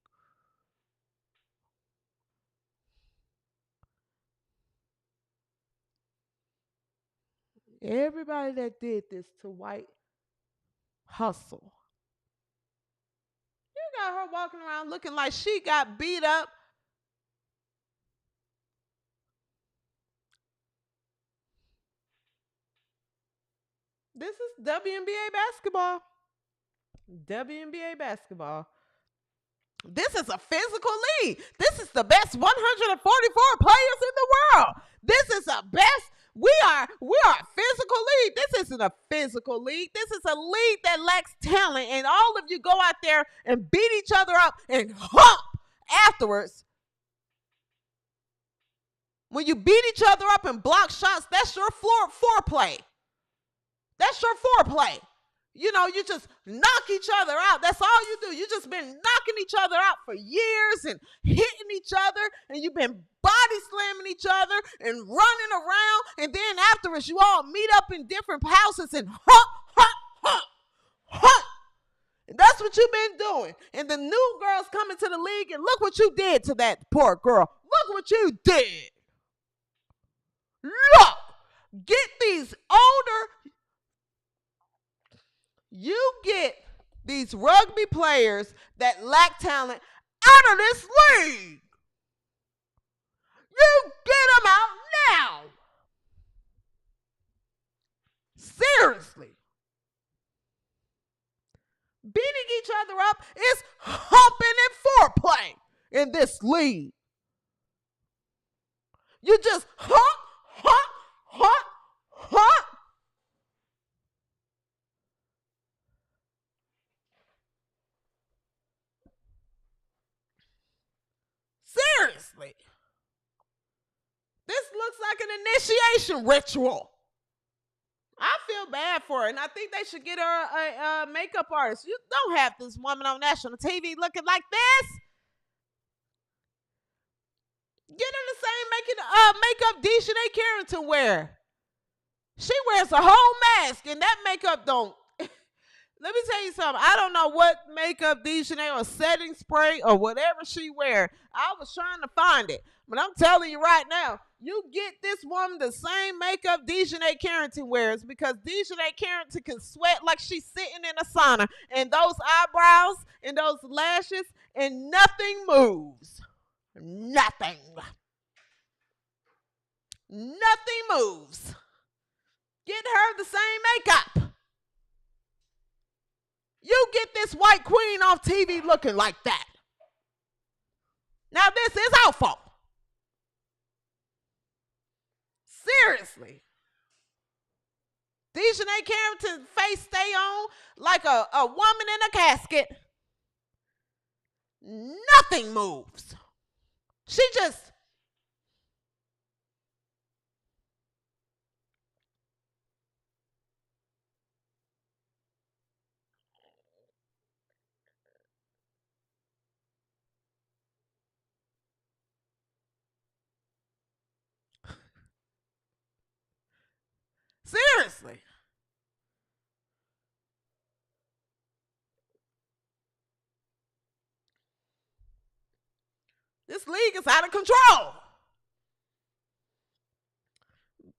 Everybody that did this to White Hustle. You got her walking around looking like she got beat up. This is WNBA basketball. WNBA basketball. This is a physical league. This is the best 144 players in the world. This is the best. We are a physical league. This isn't a physical league. This is a league that lacks talent, and all of you go out there and beat each other up and hump afterwards. When you beat each other up and block shots, that's your foreplay. That's your foreplay. You know, you just knock each other out. That's all you do. You just been knocking each other out for years and hitting each other, and you've been body slamming each other and running around, and then afterwards you all meet up in different houses and hunt. And that's what you've been doing. And the new girls coming to the league, and look what you did to that poor girl. Look what you did. Look, get these older. You get these rugby players that lack talent out of this league. You get them out now. Seriously. Beating each other up is humping and foreplay in this league. You just hump. Seriously. This looks like an initiation ritual. I feel bad for her, and I think they should get her a makeup artist. You don't have this woman on national TV looking like this. Get her the same makeup Dejanay Carrington wear. She wears a whole mask, and that makeup don't. Let me tell you something. I don't know what makeup Dejanay or setting spray or whatever she wear. I was trying to find it. But I'm telling you right now, you get this woman the same makeup Dejanay Carrington wears, because Dejanay Carrington can sweat like she's sitting in a sauna. And those eyebrows and those lashes, and nothing moves. Nothing. Nothing moves. Get her the same makeup. You get this white queen off TV looking like that. Now this is our fault. Seriously. Dejanay Carrington's face stay on like a woman in a casket. Nothing moves. She just... Seriously. This league is out of control.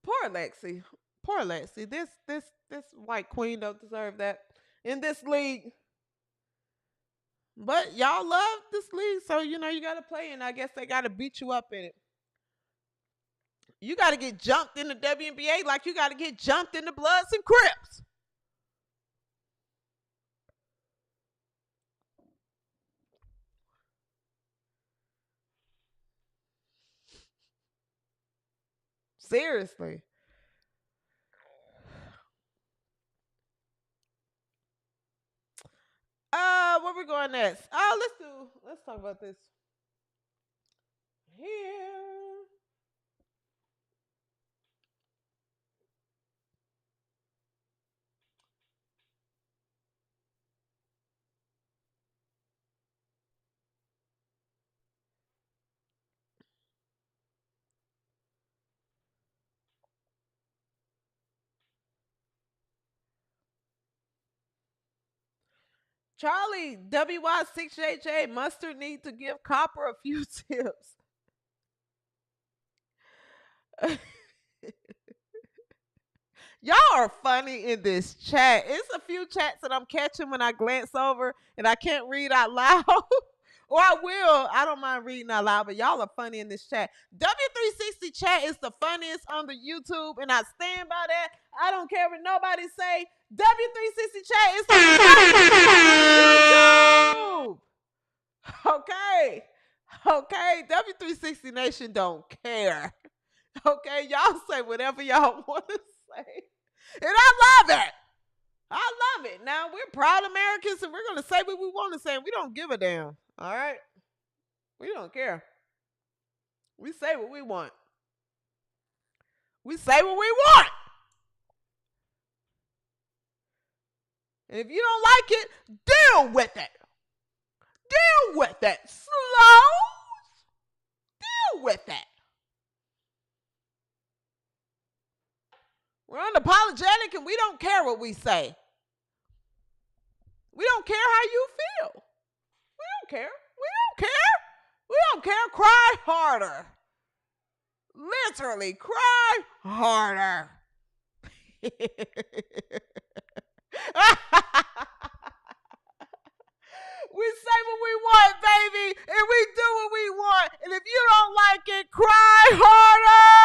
Poor Lexi. Poor Lexi. This white queen don't deserve that in this league. But y'all love this league, so you know you gotta play, and I guess they gotta beat you up in it. You gotta get jumped in the WNBA like you gotta get jumped in the Bloods and Crips. Seriously. Where we going next? Let's talk about this here. Charlie WY6JJ Mustard need to give Copper a few tips. Y'all are funny in this chat. It's a few chats that I'm catching when I glance over and I can't read out loud. Or I will. I don't mind reading out loud, but y'all are funny in this chat. W360 chat is the funniest on the YouTube, and I stand by that. I don't care what nobody say. W360 chat is the funniest on YouTube. Okay. Okay. W360 Nation don't care. Okay. Y'all say whatever y'all want to say. And I love it. I love it. Now, we're proud Americans, and we're going to say what we want to say, and we don't give a damn. All right? We don't care. We say what we want. We say what we want. And if you don't like it, deal with it. Deal with it. Slows. Deal with it. We're unapologetic, and we don't care what we say. We don't care how you feel. We don't care. We don't care. We don't care. Cry harder. Literally, cry harder. We say what we want, baby, and we do what we want. And if you don't like it, cry harder.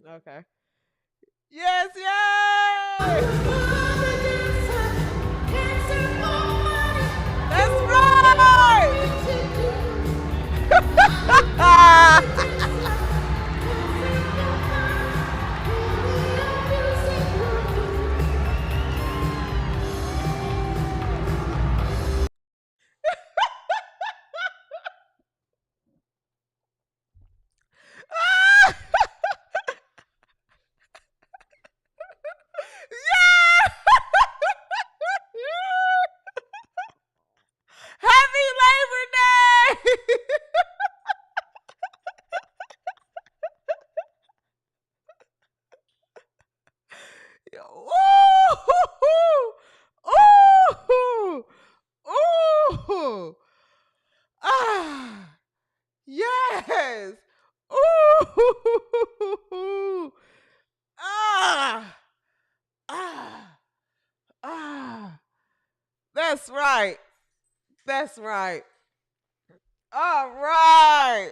Okay. Yes, yes. That's right. Happy Labor Day! Ooh! Ooh! Ooh! Ah! Yes! Ooh! Ah! Ah! Ah! That's right. That's right. All right.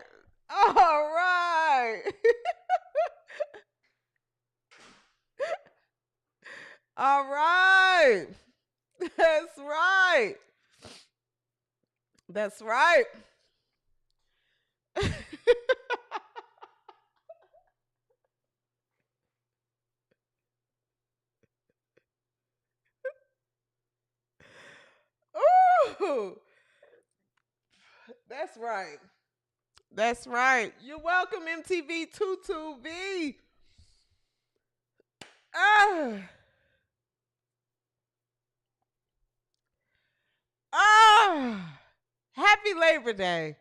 All right. All right. That's right. That's right. Ooh. That's right. That's right. You're welcome, MTV 22V. Ah. Ah. Happy Labor Day.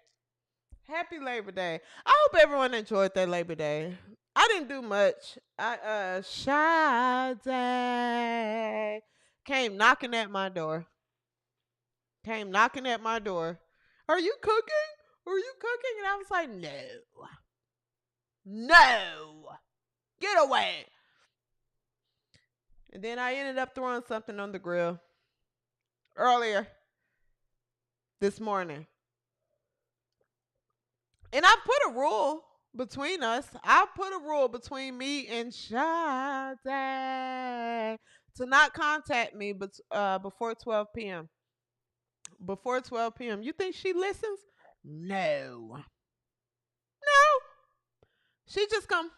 Happy Labor Day. I hope everyone enjoyed their Labor Day. I didn't do much. Sade came knocking at my door. Came knocking at my door. Are you cooking? Are you cooking? And I was like, no. No. Get away. And then I ended up throwing something on the grill earlier this morning. And I put a rule between us. I put a rule between me and Sade to not contact me before 12 p.m. Before 12 p.m. You think she listens? No. No. She just come.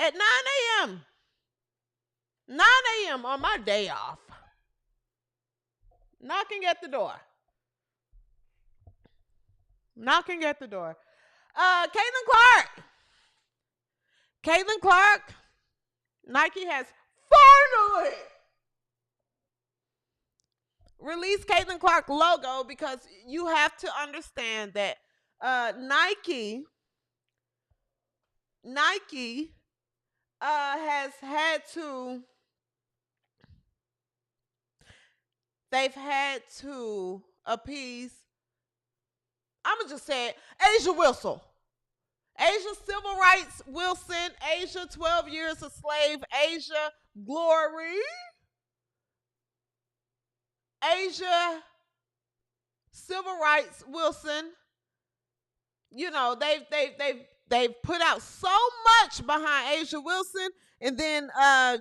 at 9 a.m. 9 a.m. on my day off. Knocking at the door. Knocking at the door. Caitlyn Clark. Caitlyn Clark. Nike has finally released Caitlyn Clark logo because you have to understand that Nike has had to. They've had to appease. I'm gonna just say it, Asia Wilson. Asia Civil Rights Wilson. Asia 12 Years a Slave. Asia Glory. Asia Civil Rights Wilson. You know, they've put out so much behind Asia Wilson and then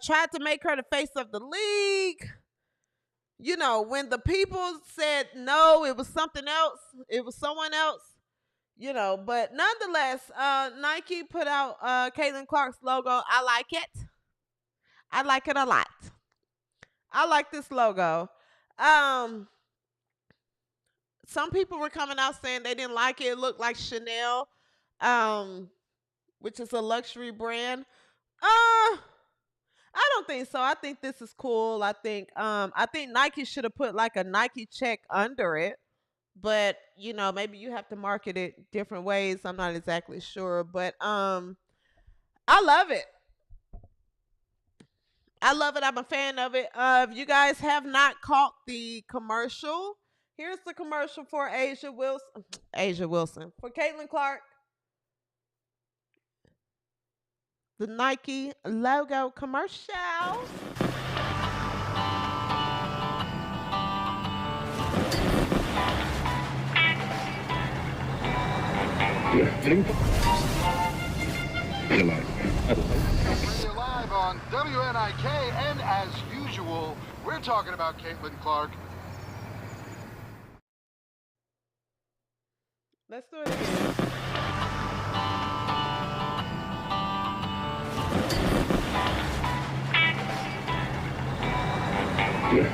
tried to make her the face of the league. You know, when the people said no, it was something else. It was someone else. You know, but nonetheless, Nike put out Caitlyn Clark's logo. I like it. I like it a lot. I like this logo. Some people were coming out saying they didn't like it. It looked like Chanel, which is a luxury brand. I don't think so. I think this is cool. I think Nike should have put like a Nike check under it. But, you know, maybe you have to market it different ways. I'm not exactly sure. But I love it. I love it. I'm a fan of it. If you guys have not caught the commercial, here's the commercial for Asia Wilson. For Caitlyn Clark. The Nike logo commercial. Bring you live on WNIK, and as usual, we're talking about Caitlyn Clark. Let's do it again.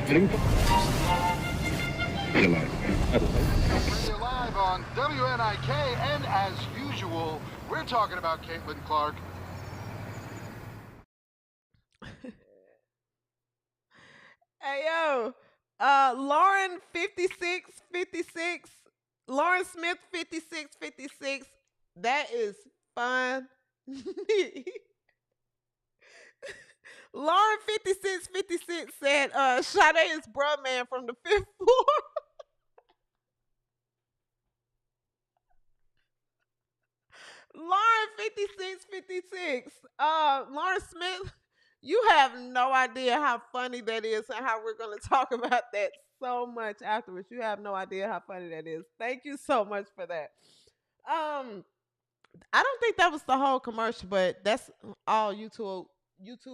Bring you live on WNIK, and as usual, we're talking about Caitlyn Clark. Hey, yo. Lauren 5656. Lauren Smith 5656. That is fun. Lauren 5656 said, Sade is bruh man from the 5th floor. Lauren 5656. Lauren Smith, you have no idea how funny that is and how we're going to talk about that so much afterwards. You have no idea how funny that is. Thank you so much for that. I don't think that was the whole commercial, but that's all YouTube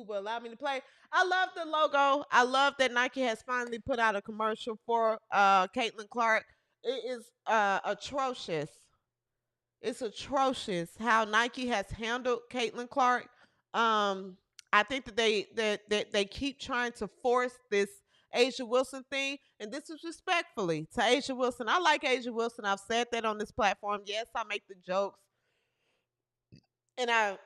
will allow me to play. I love the logo. I love that Nike has finally put out a commercial for Caitlyn Clark. It is atrocious. It's atrocious how Nike has handled Caitlyn Clark. I think that they keep trying to force this Asia Wilson thing, and this is respectfully to Asia Wilson. I like Asia Wilson. I've said that on this platform. Yes, I make the jokes, and I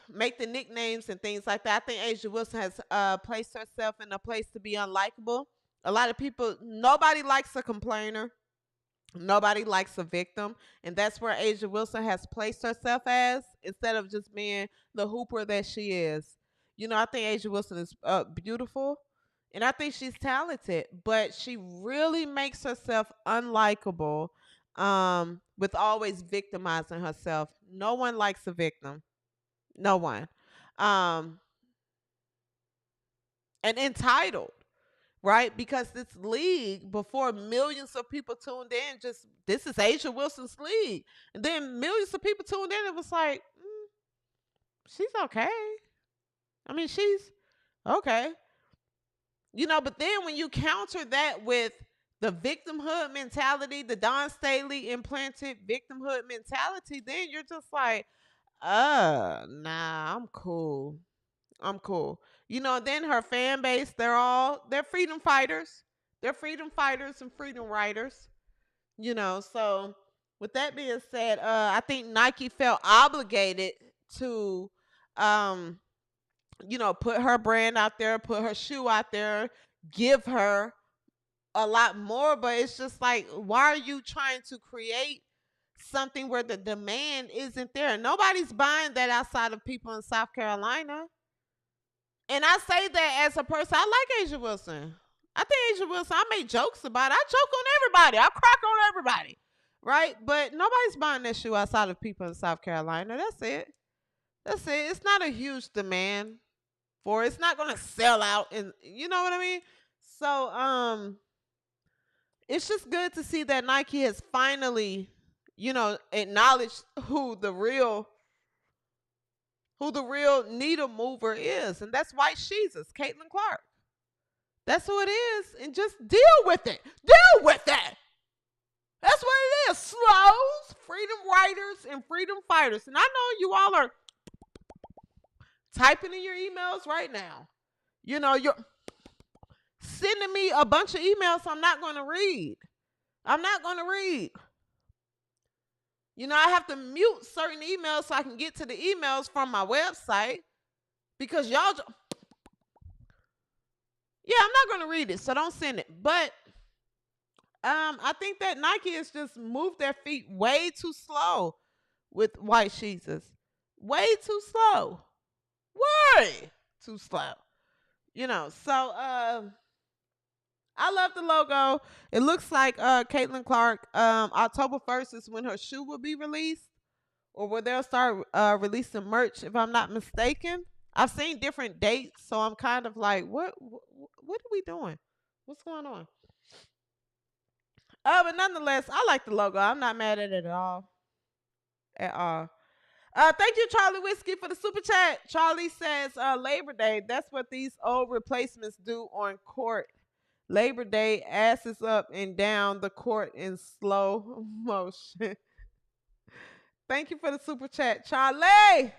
make the nicknames and things like that. I think Asia Wilson has placed herself in a place to be unlikable. A lot of people, nobody likes a complainer. Nobody likes a victim. And that's where Asia Wilson has placed herself as, instead of just being the hooper that she is. You know, I think Asia Wilson is beautiful. And I think she's talented. But she really makes herself unlikable with always victimizing herself. No one likes a victim. No one. And entitled, right? Because this league, before millions of people tuned in, this is Asia Wilson's league. And then millions of people tuned in. It was like, she's okay. I mean, she's okay. You know, but then when you counter that with the victimhood mentality, the Don Staley implanted victimhood mentality, then you're just like, Nah, I'm cool. I'm cool. Then her fan base, they're freedom fighters. They're freedom fighters and freedom writers. So with that being said, I think Nike felt obligated to um, put her brand out there, put her shoe out there, give her a lot more, but it's just like, why are you trying to create something where the demand isn't there? Nobody's buying that outside of people in South Carolina. And I say that as a person, I like Asia Wilson. I think Asia Wilson, I make jokes about it. I joke on everybody. I crack on everybody. Right? But nobody's buying that shoe outside of people in South Carolina. That's it. That's it. It's not a huge demand for it. It's not gonna sell out, and you know what I mean? So it's just good to see that Nike has finally, acknowledged who the real needle mover is, and that's White Jesus, Caitlyn Clark. That's who it is, and just deal with it. Deal with it. That's what it is. Slows, freedom writers, and freedom fighters. And I know you all are typing in your emails right now. You're sending me a bunch of emails I'm not going to read. I'm not going to read. I have to mute certain emails so I can get to the emails from my website because y'all. Yeah, I'm not going to read it, so don't send it. But I think that Nike has just moved their feet way too slow with White Jesus. Way too slow. Way too slow. So I love the logo. It looks like Caitlyn Clark. October 1st is when her shoe will be released, or where they'll start releasing merch, if I'm not mistaken. I've seen different dates, so I'm kind of like, what are we doing? What's going on? But nonetheless, I like the logo. I'm not mad at it at all. At all. Thank you, Charlie Whiskey, for the super chat. Charlie says, Labor Day, that's what these old replacements do on court. Labor Day, asses up and down the court in slow motion. Thank you for the super chat, Charlie.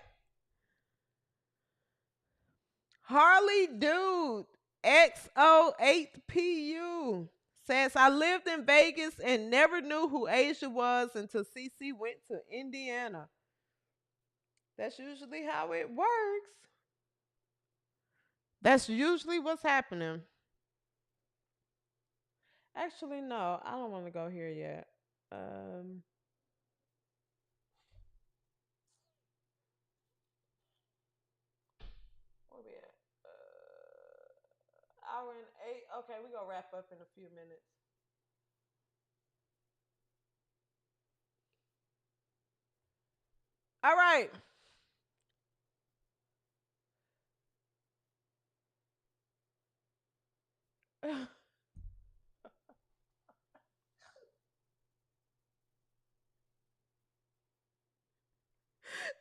Harley Dude, XO8PU says, I lived in Vegas and never knew who Asia was until CC went to Indiana. That's usually how it works. That's usually what's happening. Actually, no, I don't want to go here yet. Where we at? Hour and 8. Okay, we're going to wrap up in a few minutes. All right.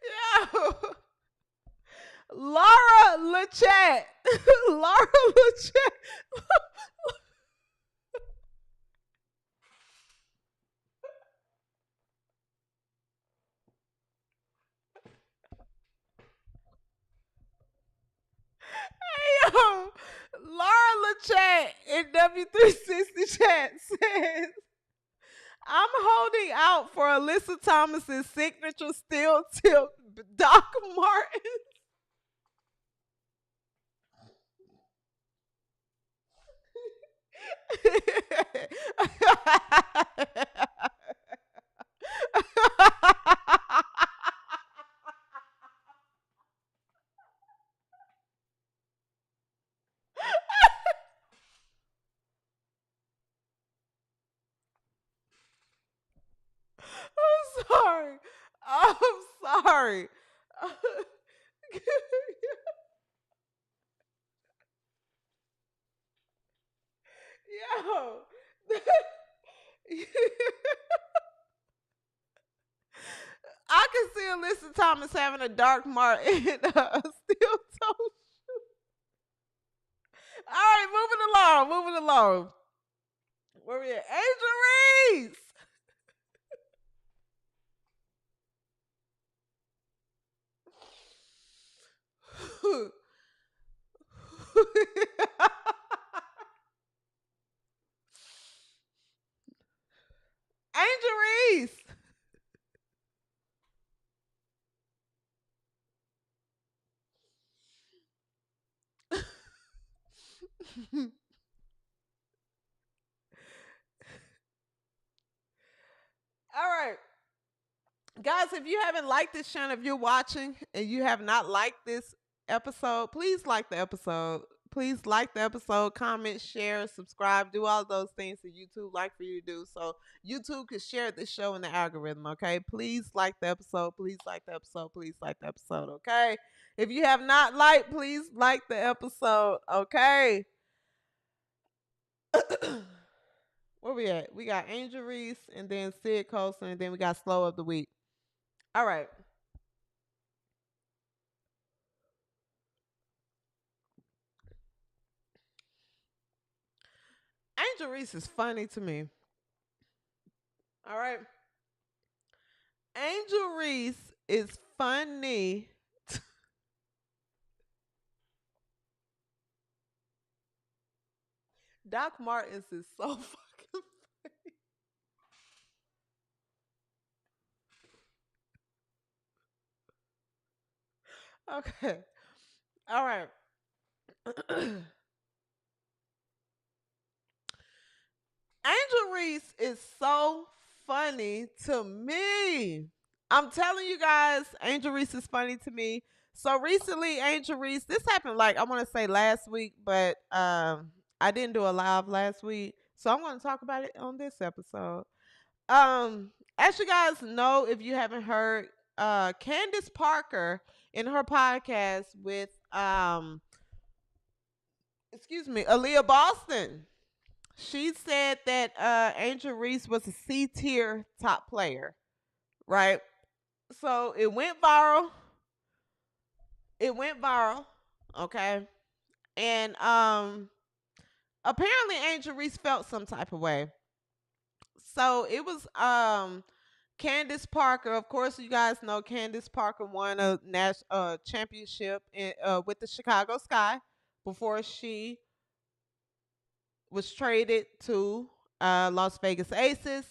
Yo. Laura Lachat. Laura Lachat. Yo, Laura Lachat in W360 chat says, I'm holding out for Alyssa Thomas's signature steel tip Doc Martens. I'm sorry. I'm sorry. Yo. I can see Alyssa Thomas having a dark mark in steel toe. All right, moving along. Where we at? Angel Reese. Angel Reese. All right. Guys, if you haven't liked this channel, if you're watching and you have not liked this episode, please like the episode. Please like the episode, comment, share, subscribe, do all those things that YouTube like for you to do. So YouTube can share this show in the algorithm, okay? Please like the episode. Please like the episode. Please like the episode, okay? If you have not liked, please like the episode, okay? Where we at? We got Angel Reese and then Sid Coulson and then we got Slow of the Week. All right. Angel Reese is funny to me. All right. Angel Reese is funny. Doc Martens is so fucking funny. Okay. All right. Angel Reese is so funny to me. I'm telling you guys, Angel Reese is funny to me. So recently, Angel Reese, this happened like I want to say last week, but I didn't do a live last week. So I'm going to talk about it on this episode. As you guys know, if you haven't heard, Candace Parker in her podcast with Aaliyah Boston. She said that Angel Reese was a C tier top player, right? So it went viral. It went viral, okay? And apparently Angel Reese felt some type of way. So it was Candace Parker. Of course, you guys know Candace Parker won a national championship with the Chicago Sky before she was traded to Las Vegas Aces.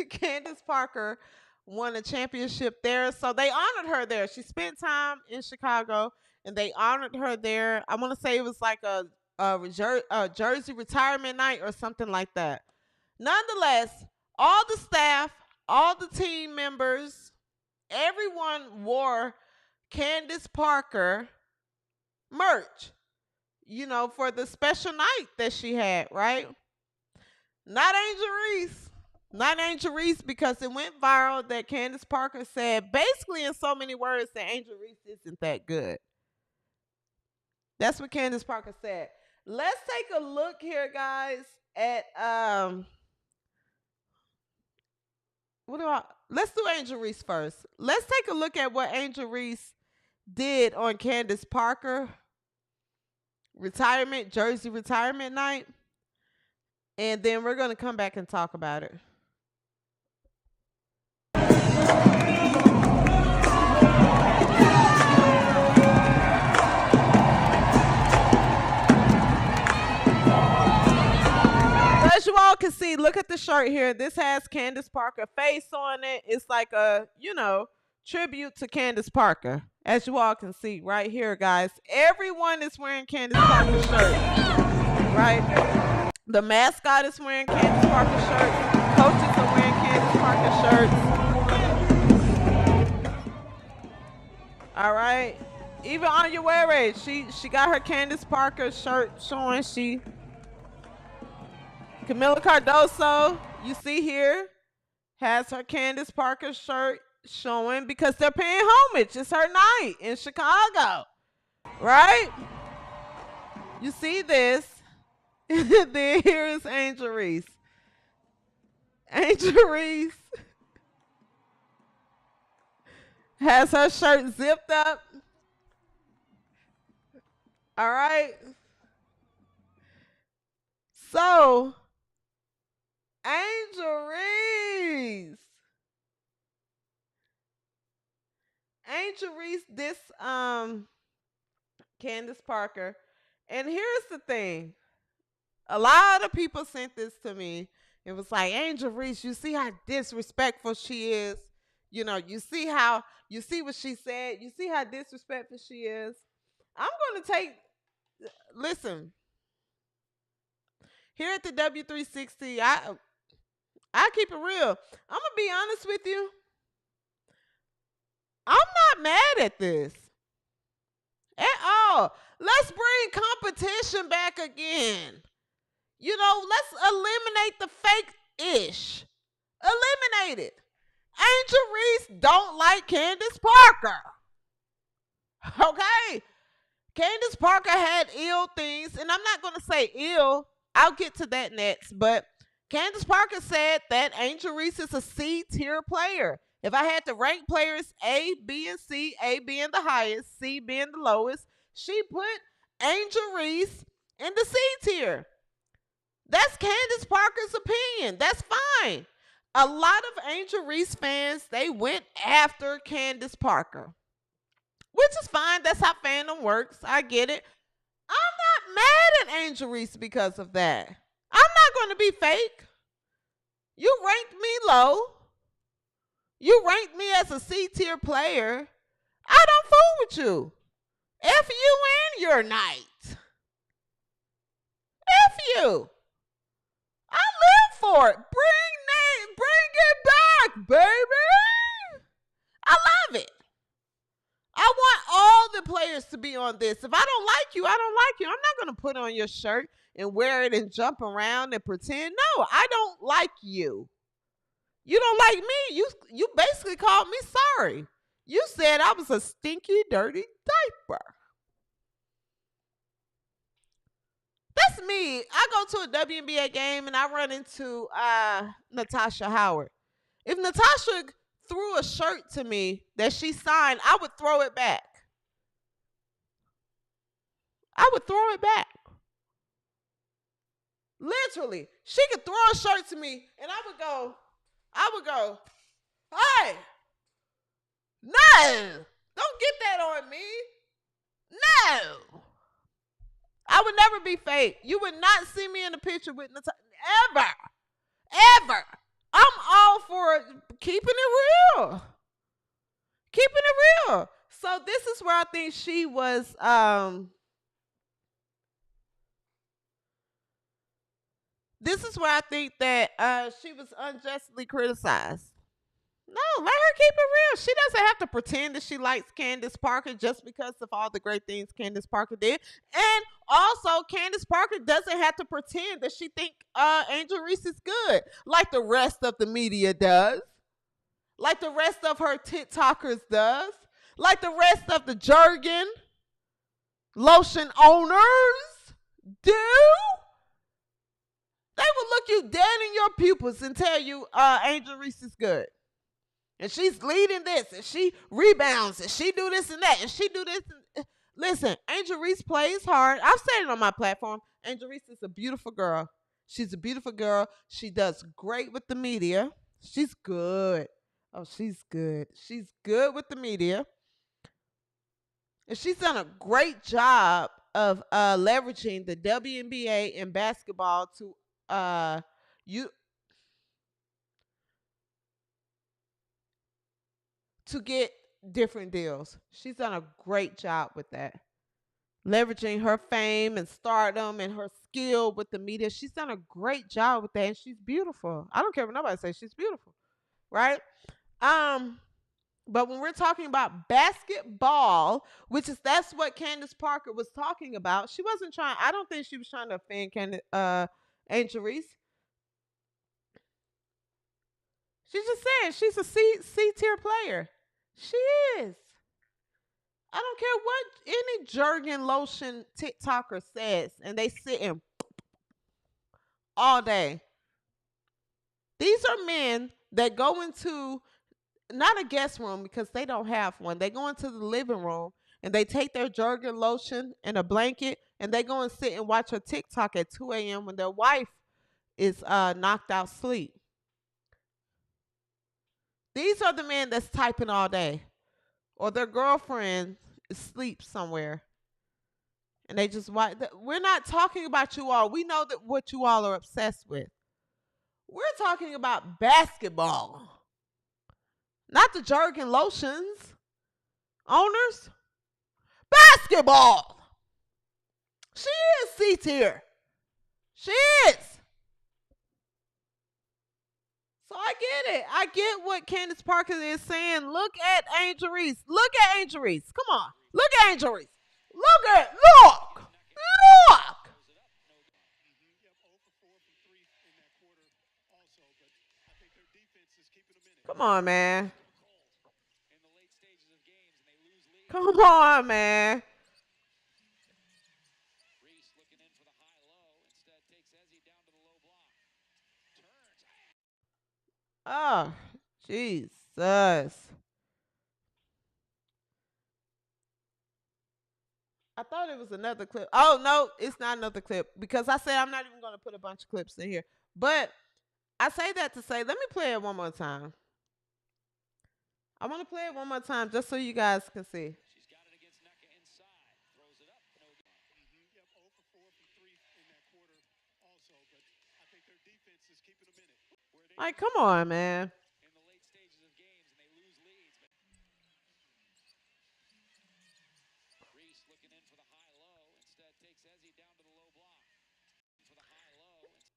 Candace Parker won a championship there. So they honored her there. She spent time in Chicago and they honored her there. I want to say it was like a jersey retirement night or something like that. Nonetheless, all the staff, all the team members, everyone wore Candace Parker merch, for the special night that she had, right? Not Angel Reese. Not Angel Reese because it went viral that Candace Parker said, basically in so many words, that Angel Reese isn't that good. That's what Candace Parker said. Let's take a look here, guys, at let's do Angel Reese first. Let's take a look at what Angel Reese did on Candace Parker jersey retirement night. And then we're going to come back and talk about it. As you all can see, look at the shirt here. This has Candace Parker face on it. It's like a, tribute to Candace Parker. As you all can see right here, guys. Everyone is wearing Candace Parker shirt. Right? The mascot is wearing Candace Parker shirts. Coaches are wearing Candace Parker shirts. All right. Even Anya Ware, she got her Candace Parker shirt showing. Camila Cardoso, you see here, has her Candace Parker shirt showing because they're paying homage. It's her night in Chicago, right? You see this. Then here is Angel Reese. Angel Reese has her shirt zipped up. All right. So, Angel Reese. Angel Reese, Candace Parker. And here's the thing. A lot of people sent this to me. It was like, Angel Reese, you see how disrespectful she is. You see what she said. You see how disrespectful she is. I'm going to listen, here at the W360, I keep it real. I'm going to be honest with you. I'm not mad at this at all. Let's bring competition back again. Let's eliminate the fake-ish. Eliminate it. Angel Reese don't like Candace Parker. Okay? Candace Parker had ill things, and I'm not going to say ill. I'll get to that next. But Candace Parker said that Angel Reese is a C-tier player. If I had to rank players A, B, and C, A being the highest, C being the lowest, she put Angel Reese in the C tier. That's Candace Parker's opinion. That's fine. A lot of Angel Reese fans, they went after Candace Parker, which is fine. That's how fandom works. I get it. I'm not mad at Angel Reese because of that. I'm not going to be fake. You ranked me low. You ranked me as a C-tier player. I don't fool with you. F you and your night. F you. I live for it. Bring it back, baby. I love it. I want all the players to be on this. If I don't like you, I don't like you. I'm not going to put on your shirt and wear it and jump around and pretend. No, I don't like you. You don't like me. You basically called me sorry. You said I was a stinky, dirty diaper. That's me. I go to a WNBA game and I run into Natasha Howard. If Natasha threw a shirt to me that she signed, I would throw it back. I would throw it back. Literally. She could throw a shirt to me and I would go, hey, no, don't get that on me. No. I would never be fake. You would not see me in a picture with Natasha. Ever. I'm all for keeping it real. Keeping it real. So this is where I think she was, this is where I think that she was unjustly criticized. No, let her keep it real. She doesn't have to pretend that she likes Candace Parker just because of all the great things Candace Parker did. And also, Candace Parker doesn't have to pretend that she think Angel Reese is good like the rest of the media does. Like the rest of her TikTokers does. Like the rest of the Jergen lotion owners do. They will look you dead in your pupils and tell you Angel Reese is good. And she's leading this, and she rebounds, and she do this and that, and she do this. Listen, Angel Reese plays hard. I've said it on my platform. Angel Reese is a beautiful girl. She's a beautiful girl. She does great with the media. She's good. Oh, she's good. She's good with the media. And she's done a great job of leveraging the WNBA and basketball to to get different deals. She's done a great job with that. Leveraging her fame and stardom and her skill with the media. She's done a great job with that, and she's beautiful. I don't care what nobody says, she's beautiful. Right? But when we're talking about basketball, that's what Candace Parker was talking about. She wasn't trying, I don't think she was trying to offend Angel Reese. She just said she's a C-tier player. She is. I don't care what any Jergen lotion TikToker says, and they sitting all day. These are men that go into not a guest room because they don't have one. They go into the living room and they take their Jergen lotion and a blanket and they go and sit and watch a TikTok at 2 a.m. when their wife is knocked out sleep. These are the men that's typing all day, or their girlfriend sleeps somewhere. And they just watch. We're not talking about you all. We know that what you all are obsessed with. We're talking about basketball, not the Jergen lotions owners. Basketball. She is C tier. She is. So I get it. I get what Candace Parker is saying. Look at Angel Reese. Look at Angel Reese. Come on. Look at Angel Reese. Look. Come on, man. Come on, man. Oh, Jesus. I thought it was another clip. Oh, no, it's not another clip because I said I'm not even going to put a bunch of clips in here. But I say that to say, let me play it one more time. I want to play it one more time just so you guys can see. Like, come on, man.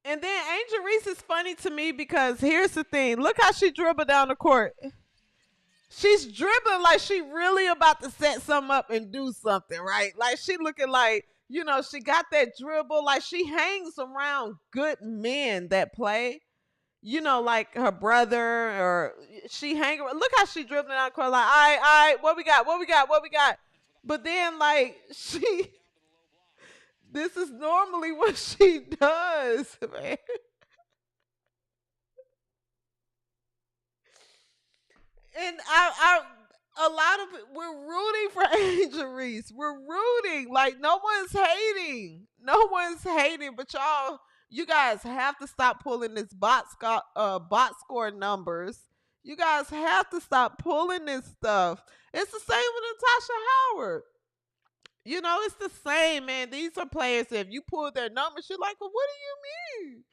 And then Angel Reese is funny to me because here's the thing. Look how she dribbled down the court. She's dribbling like she really about to set something up and do something, right? Like she looking like, she got that dribble. Like she hangs around good men that play, like her brother or she hang around. Look how she dribbling down the court like, all right, what we got? But then like this is normally what she does, man. And a lot of it, we're rooting for Angel Reese. We're rooting. Like no one's hating. No one's hating. But you guys have to stop pulling this box score numbers. You guys have to stop pulling this stuff. It's the same with Natasha Howard. It's the same, man. These are players. If you pull their numbers, you're like, well, what do you mean?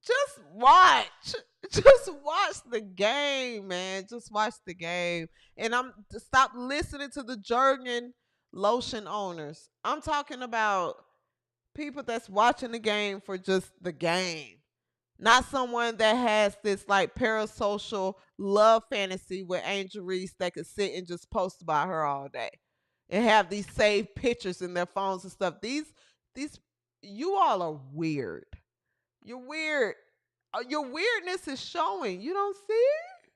Just watch. Just watch the game, man. Just watch the game. And stop listening to the Jergen lotion owners. I'm talking about people that's watching the game for just the game. Not someone that has this like parasocial love fantasy with Angel Reese that could sit and just post about her all day and have these saved pictures in their phones and stuff. These you all are weird. You're weird. Your weirdness is showing. You don't see it?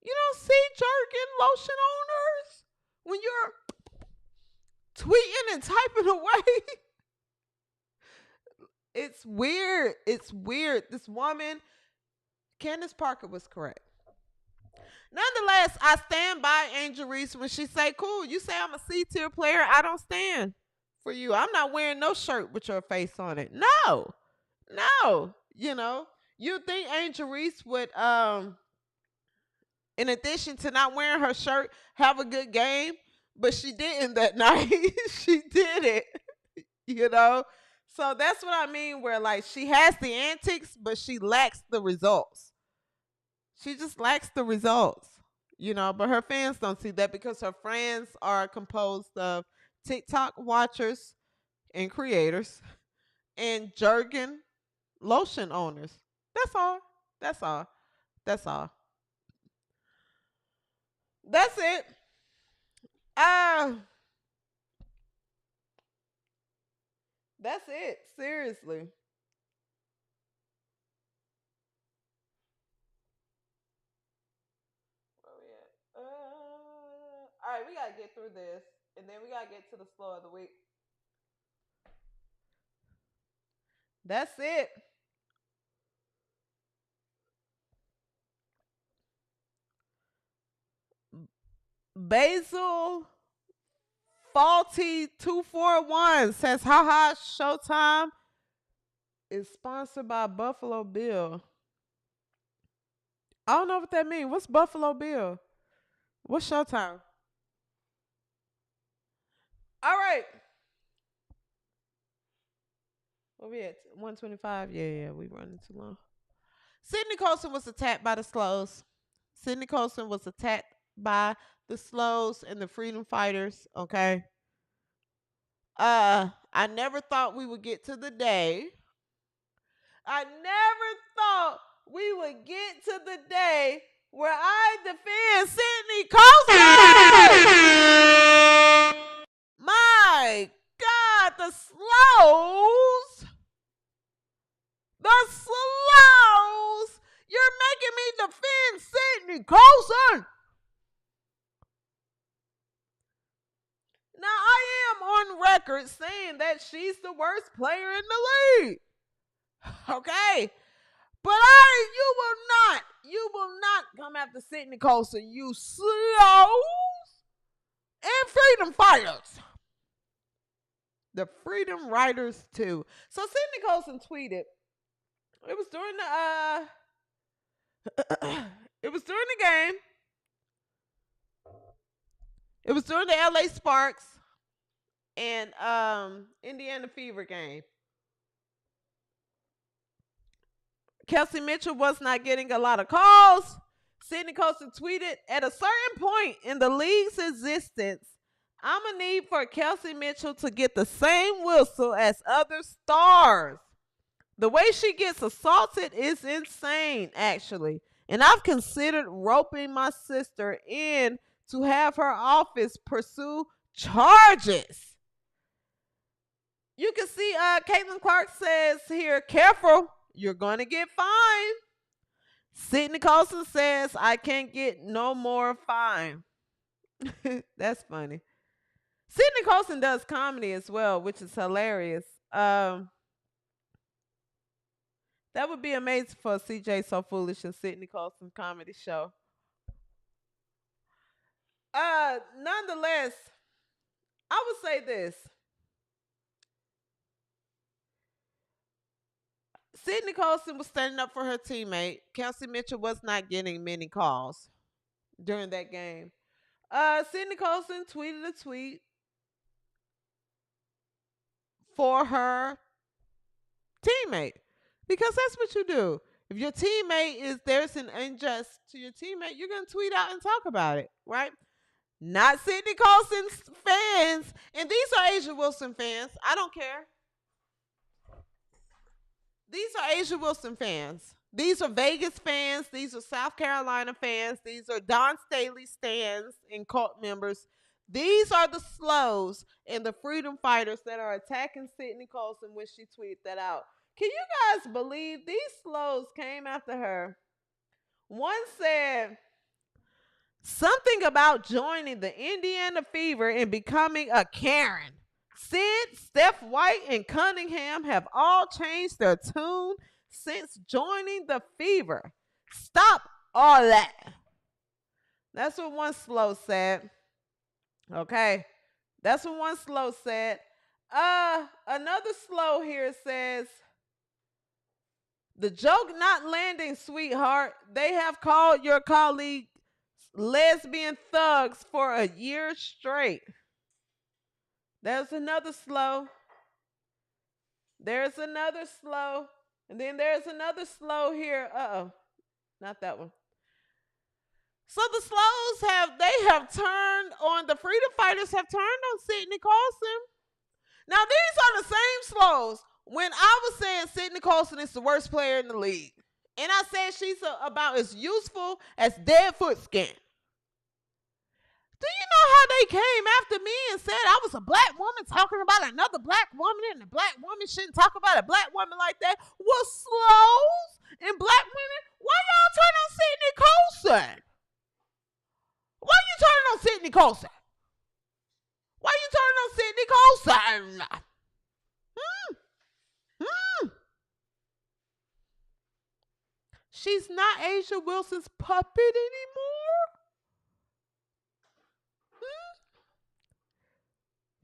You don't see Jergen lotion owners when you're tweeting and typing away? It's weird. It's weird. This woman, Candace Parker, was correct. Nonetheless, I stand by Angel Reese when she say, cool, you say I'm a C-tier player. I don't stand for you. I'm not wearing no shirt with your face on it. No. You think Angel Reese would, in addition to not wearing her shirt, have a good game? But she didn't that night. She did it, So that's what I mean where, like, she has the antics, but she lacks the results. She just lacks the results, but her fans don't see that because her friends are composed of TikTok watchers and creators and Jergen lotion owners. That's all. That's it. That's it. Seriously. Where we at? All right, we gotta get through this, and then we gotta get to the slow of the week. That's it. Basil Faulty 241 says, haha, Showtime is sponsored by Buffalo Bill. I don't know what that means. What's Buffalo Bill? What's Showtime? All right. What we at? 125? Yeah, we running too long. Sydney Colson was attacked by the Slows. Sydney Colson was attacked by the Slows and the Freedom Fighters. Okay. I never thought we would get to the day. I never thought we would get to the day where I defend Sydney Colson. My God, the Slows. The Slows. You're making me defend Sydney Coulson. Now, I am on record saying that she's the worst player in the league. Okay? But you will not come after Sydney Coulson, you Slows and Freedom Fighters. The Freedom Riders, too. So, Sydney Coulson tweeted, it was during the game. It was during the LA Sparks and Indiana Fever game. Kelsey Mitchell was not getting a lot of calls. Sydney Coulson tweeted, at a certain point in the league's existence, I'm going to need for Kelsey Mitchell to get the same whistle as other stars. The way she gets assaulted is insane, actually. And I've considered roping my sister in to have her office pursue charges. You can see Caitlyn Clark says here, careful, you're going to get fined. Sydney Colson says, I can't get no more fine. That's funny. Sydney Colson does comedy as well, which is hilarious. That would be amazing for a CJSoFoolish and Sydney Colson comedy show. Nonetheless, I would say this. Sydney Colson was standing up for her teammate. Kelsey Mitchell was not getting many calls during that game. Sydney Colson tweeted a tweet for her teammate. Because that's what you do. If your teammate there's an injustice to your teammate, you're going to tweet out and talk about it, right? Not Sydney Colson's fans. And these are Asia Wilson fans. I don't care. These are Asia Wilson fans. These are Vegas fans. These are South Carolina fans. These are Don Staley stands and cult members. These are the Slows and the Freedom Fighters that are attacking Sydney Colson when she tweeted that out. Can you guys believe these Slows came after her? One said something about joining the Indiana Fever and becoming a Karen. Sid, Steph White, and Cunningham have all changed their tune since joining the Fever. Stop all that. That's what one Slow said. Okay. That's what one Slow said. Another Slow here says, the joke not landing, sweetheart. They have called your colleague lesbian thugs for a year straight. There's another Slow. There's another Slow. And then there's another Slow here. Uh-oh. Not that one. So the Slows have turned on, the Freedom Fighters have turned on Sydney Colson. Now these are the same Slows when I was saying Sydney Colson is the worst player in the league. And I said she's about as useful as dead foot skin. Do you know how they came after me and said I was a black woman talking about another black woman and a black woman shouldn't talk about a black woman like that? Well, Slows and black women, why y'all turn on Sydney Colson? Why you turning on Sydney Colson? Why you turning on Sydney Colson? She's not Asia Wilson's puppet anymore.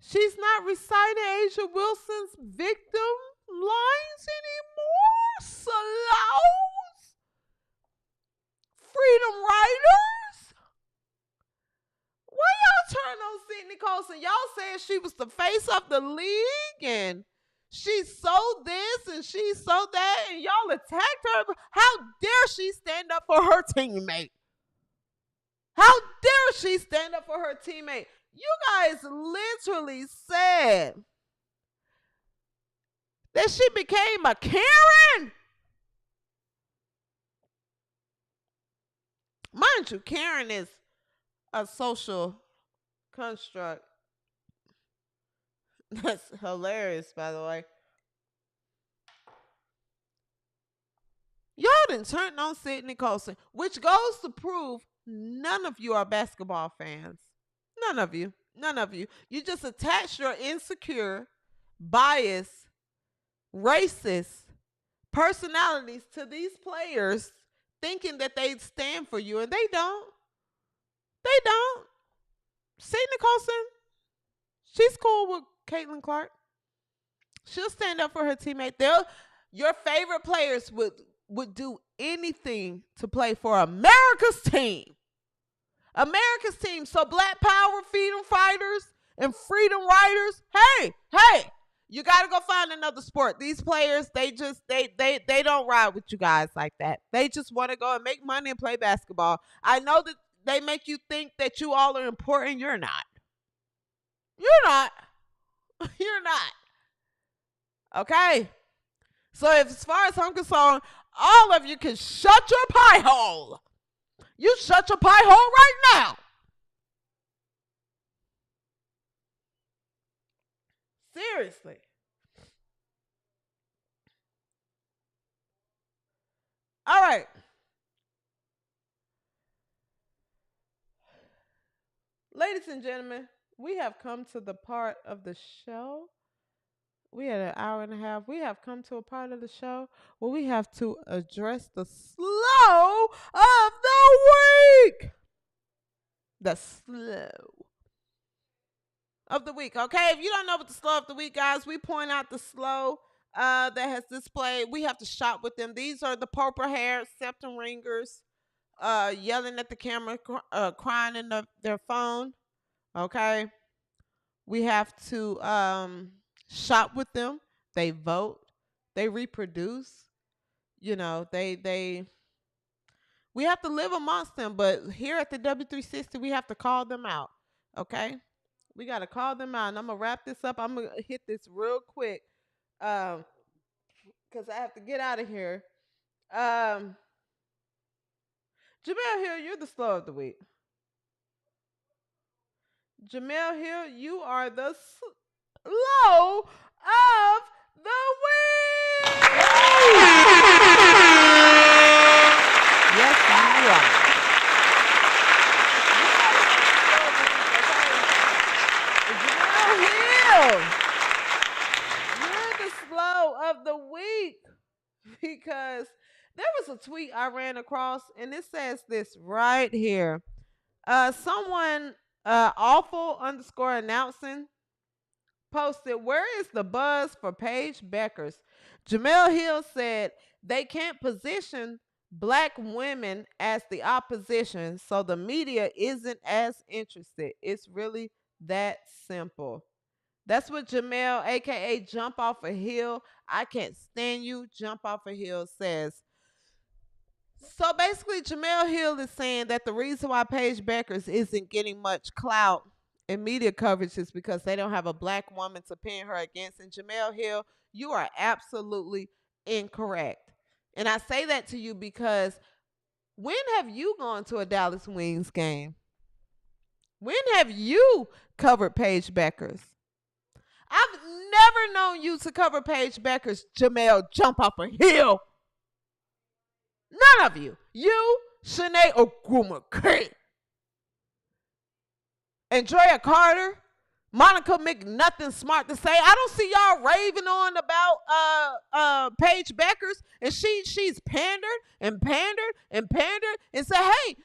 She's not reciting Asia Wilson's victim lines anymore. Slows. Freedom Riders. Why y'all turn on Sydney Colson? Coulson, y'all saying she was the face of the league and she sold this and she sold that and y'all attacked her. How dare she stand up for her teammate? How dare she stand up for her teammate? You guys literally said that she became a Karen. Mind you, Karen is a social construct. That's hilarious, by the way. Y'all done turned on Sydney Colson, which goes to prove none of you are basketball fans. None of you. None of you. You just attach your insecure, biased, racist personalities to these players thinking that they stand for you, and they don't. They don't. Sydney Colson, she's cool with Caitlyn Clark. She'll stand up for her teammate. Your favorite players would do anything to play for America's team. America's team. So Black Power, freedom fighters, and freedom riders, hey, you got to go find another sport. These players, they don't ride with you guys like that. They just want to go and make money and play basketball. I know that they make you think that you all are important. You're not. You're not. You're not. Okay? So as far as I'm concerned, all of you can shut your pie hole. You shut your pie hole right now. Seriously. All right. Ladies and gentlemen, we have come to the part of the show. We had an hour and a half. We have come to a part of the show where we have to address the slow of the week. The slow of the week. Okay, if you don't know what the slow of the week, guys, we point out the slow that has displayed. We have to shop with them. These are the purple hair septum ringers, yelling at the camera, crying in their phone. Okay, we have to shop with them. They vote. They reproduce. You know, we have to live amongst them. But here at the W360, we have to call them out. Okay, we got to call them out. And I'm gonna wrap this up. I'm gonna hit this real quick because I have to get out of here. Jamel Hill, you're the slow of the week. Jamel Hill, you are the slow of the week. Yes, you are. Jamel Hill, you're the slow of the week because there was a tweet I ran across, and it says this right here. Someone awful _ announcing posted, where is the buzz for Paige Beckers? Jamel Hill said they can't position black women as the opposition, so the media isn't as interested. It's really that simple. That's what Jamel, aka Jump Off a Hill, I can't stand you, Jump Off a Hill, says. So basically, Jamel Hill is saying that the reason why Paige Beckers isn't getting much clout in media coverage is because they don't have a black woman to pin her against. And Jamel Hill, you are absolutely incorrect. And I say that to you because when have you gone to a Dallas Wings game? When have you covered Paige Beckers? I've never known you to cover Paige Beckers, Jamel Jump Off a Hill. None of you. You, Shanae Ogumake, Andrea Carter, Monica McNothing Smart to say. I don't see y'all raving on about Paige Beckers, and she's pandered and pandered and pandered and said, hey,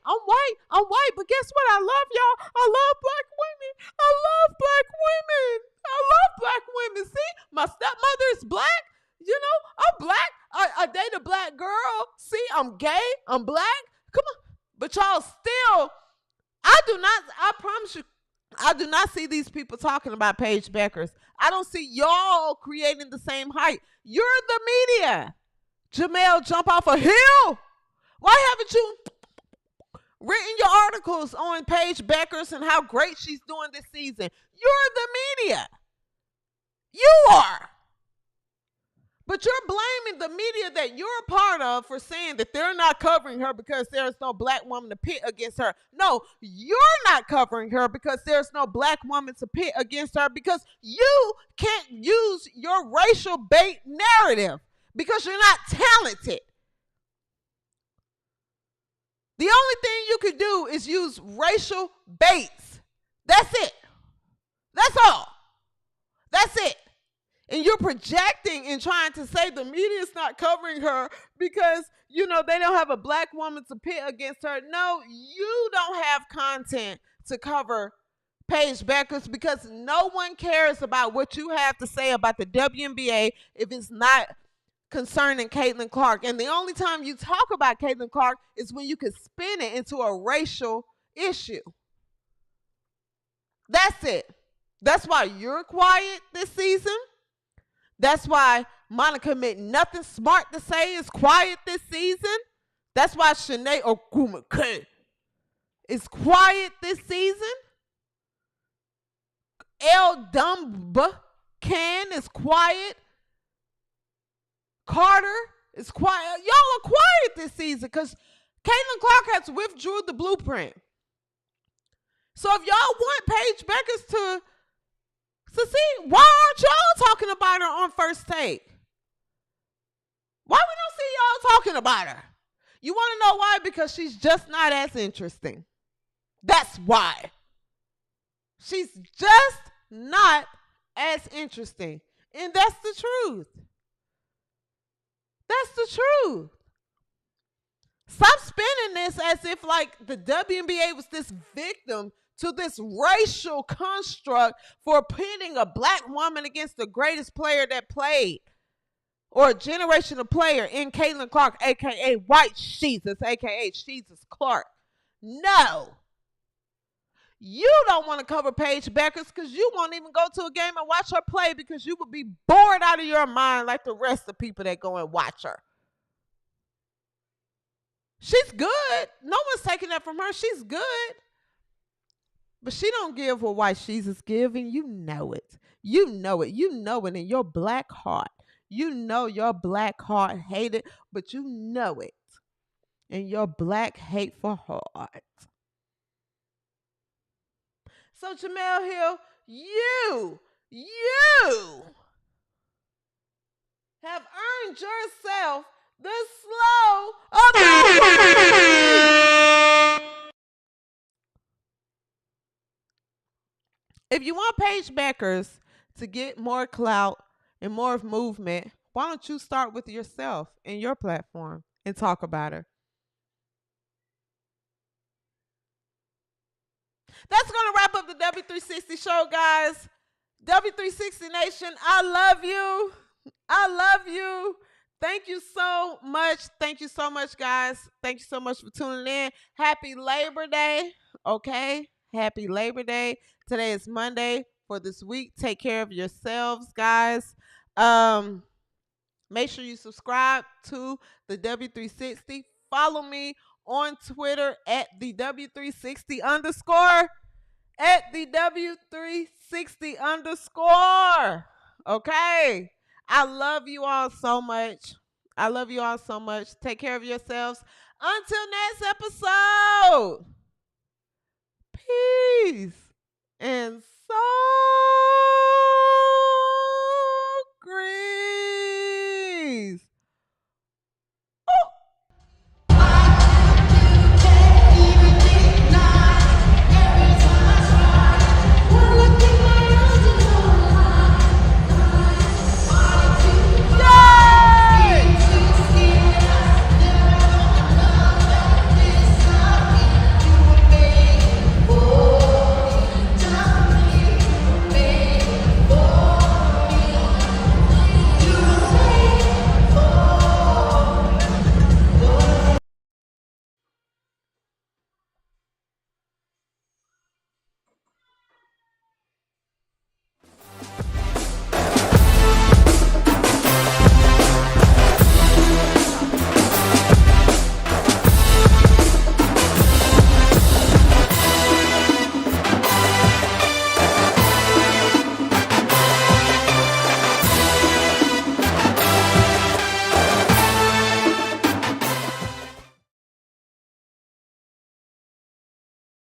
I'm white, but guess what? I love y'all. I love black women. I love black women. I love black women. See, my stepmother is black. You know, I'm black. I date a black girl. See, I'm gay. I'm black. Come on. But y'all still, I promise you, I do not see these people talking about Paige Beckers. I don't see y'all creating the same hype. You're the media. Jamel, jump off a hill. Why haven't you written your articles on Paige Beckers and how great she's doing this season? You're the media. You are. But you're blaming the media that you're a part of for saying that they're not covering her because there's no black woman to pit against her. No, you're not covering her because there's no black woman to pit against her because you can't use your racial bait narrative because you're not talented. The only thing you could do is use racial baits. That's it. That's all. That's it. And you're projecting and trying to say the media's not covering her because, they don't have a black woman to pit against her. No, you don't have content to cover Paige Beckers because no one cares about what you have to say about the WNBA if it's not concerning Caitlyn Clark. And the only time you talk about Caitlyn Clark is when you can spin it into a racial issue. That's it. That's why you're quiet this season. That's why Monica meant nothing smart to say is quiet this season. That's why Shanae Ogwumike is quiet this season. El Dumba Can is quiet. Carter is quiet. Y'all are quiet this season because Caitlyn Clark has withdrew the blueprint. So if y'all want Paige Beckers to succeed, why aren't y'all talking about her on First Take? Why we don't see y'all talking about her? You want to know why? Because she's just not as interesting. That's why. She's just not as interesting. And that's the truth. That's the truth. Stop spinning this as if like the WNBA was this victim to this racial construct for pitting a black woman against the greatest player that played or a generational player in Caitlyn Clark, a.k.a. White Jesus, a.k.a. Jesus Clark. No. You don't want to cover Paige Beckers because you won't even go to a game and watch her play because you would be bored out of your mind like the rest of the people that go and watch her. She's good. No one's taking that from her. She's good. But she don't give what White Jesus give, and you know it. You know it. You know it in your black heart. You know your black heart hate it, but you know it in your black hateful heart. So Jamel Hill, you have earned yourself the slow of the week. If you want Paige Beckers to get more clout and more movement, why don't you start with yourself and your platform and talk about her? That's going to wrap up the W360 show, guys. W360 Nation, I love you. I love you. Thank you so much. Thank you so much, guys. Thank you so much for tuning in. Happy Labor Day. Okay? Happy Labor Day. Today is Monday for this week. Take care of yourselves, guys. Make sure you subscribe to the W360. Follow me on Twitter at the W360 _. At the W360 _. Okay. I love you all so much. I love you all so much. Take care of yourselves. Until next episode. Peace. And so green.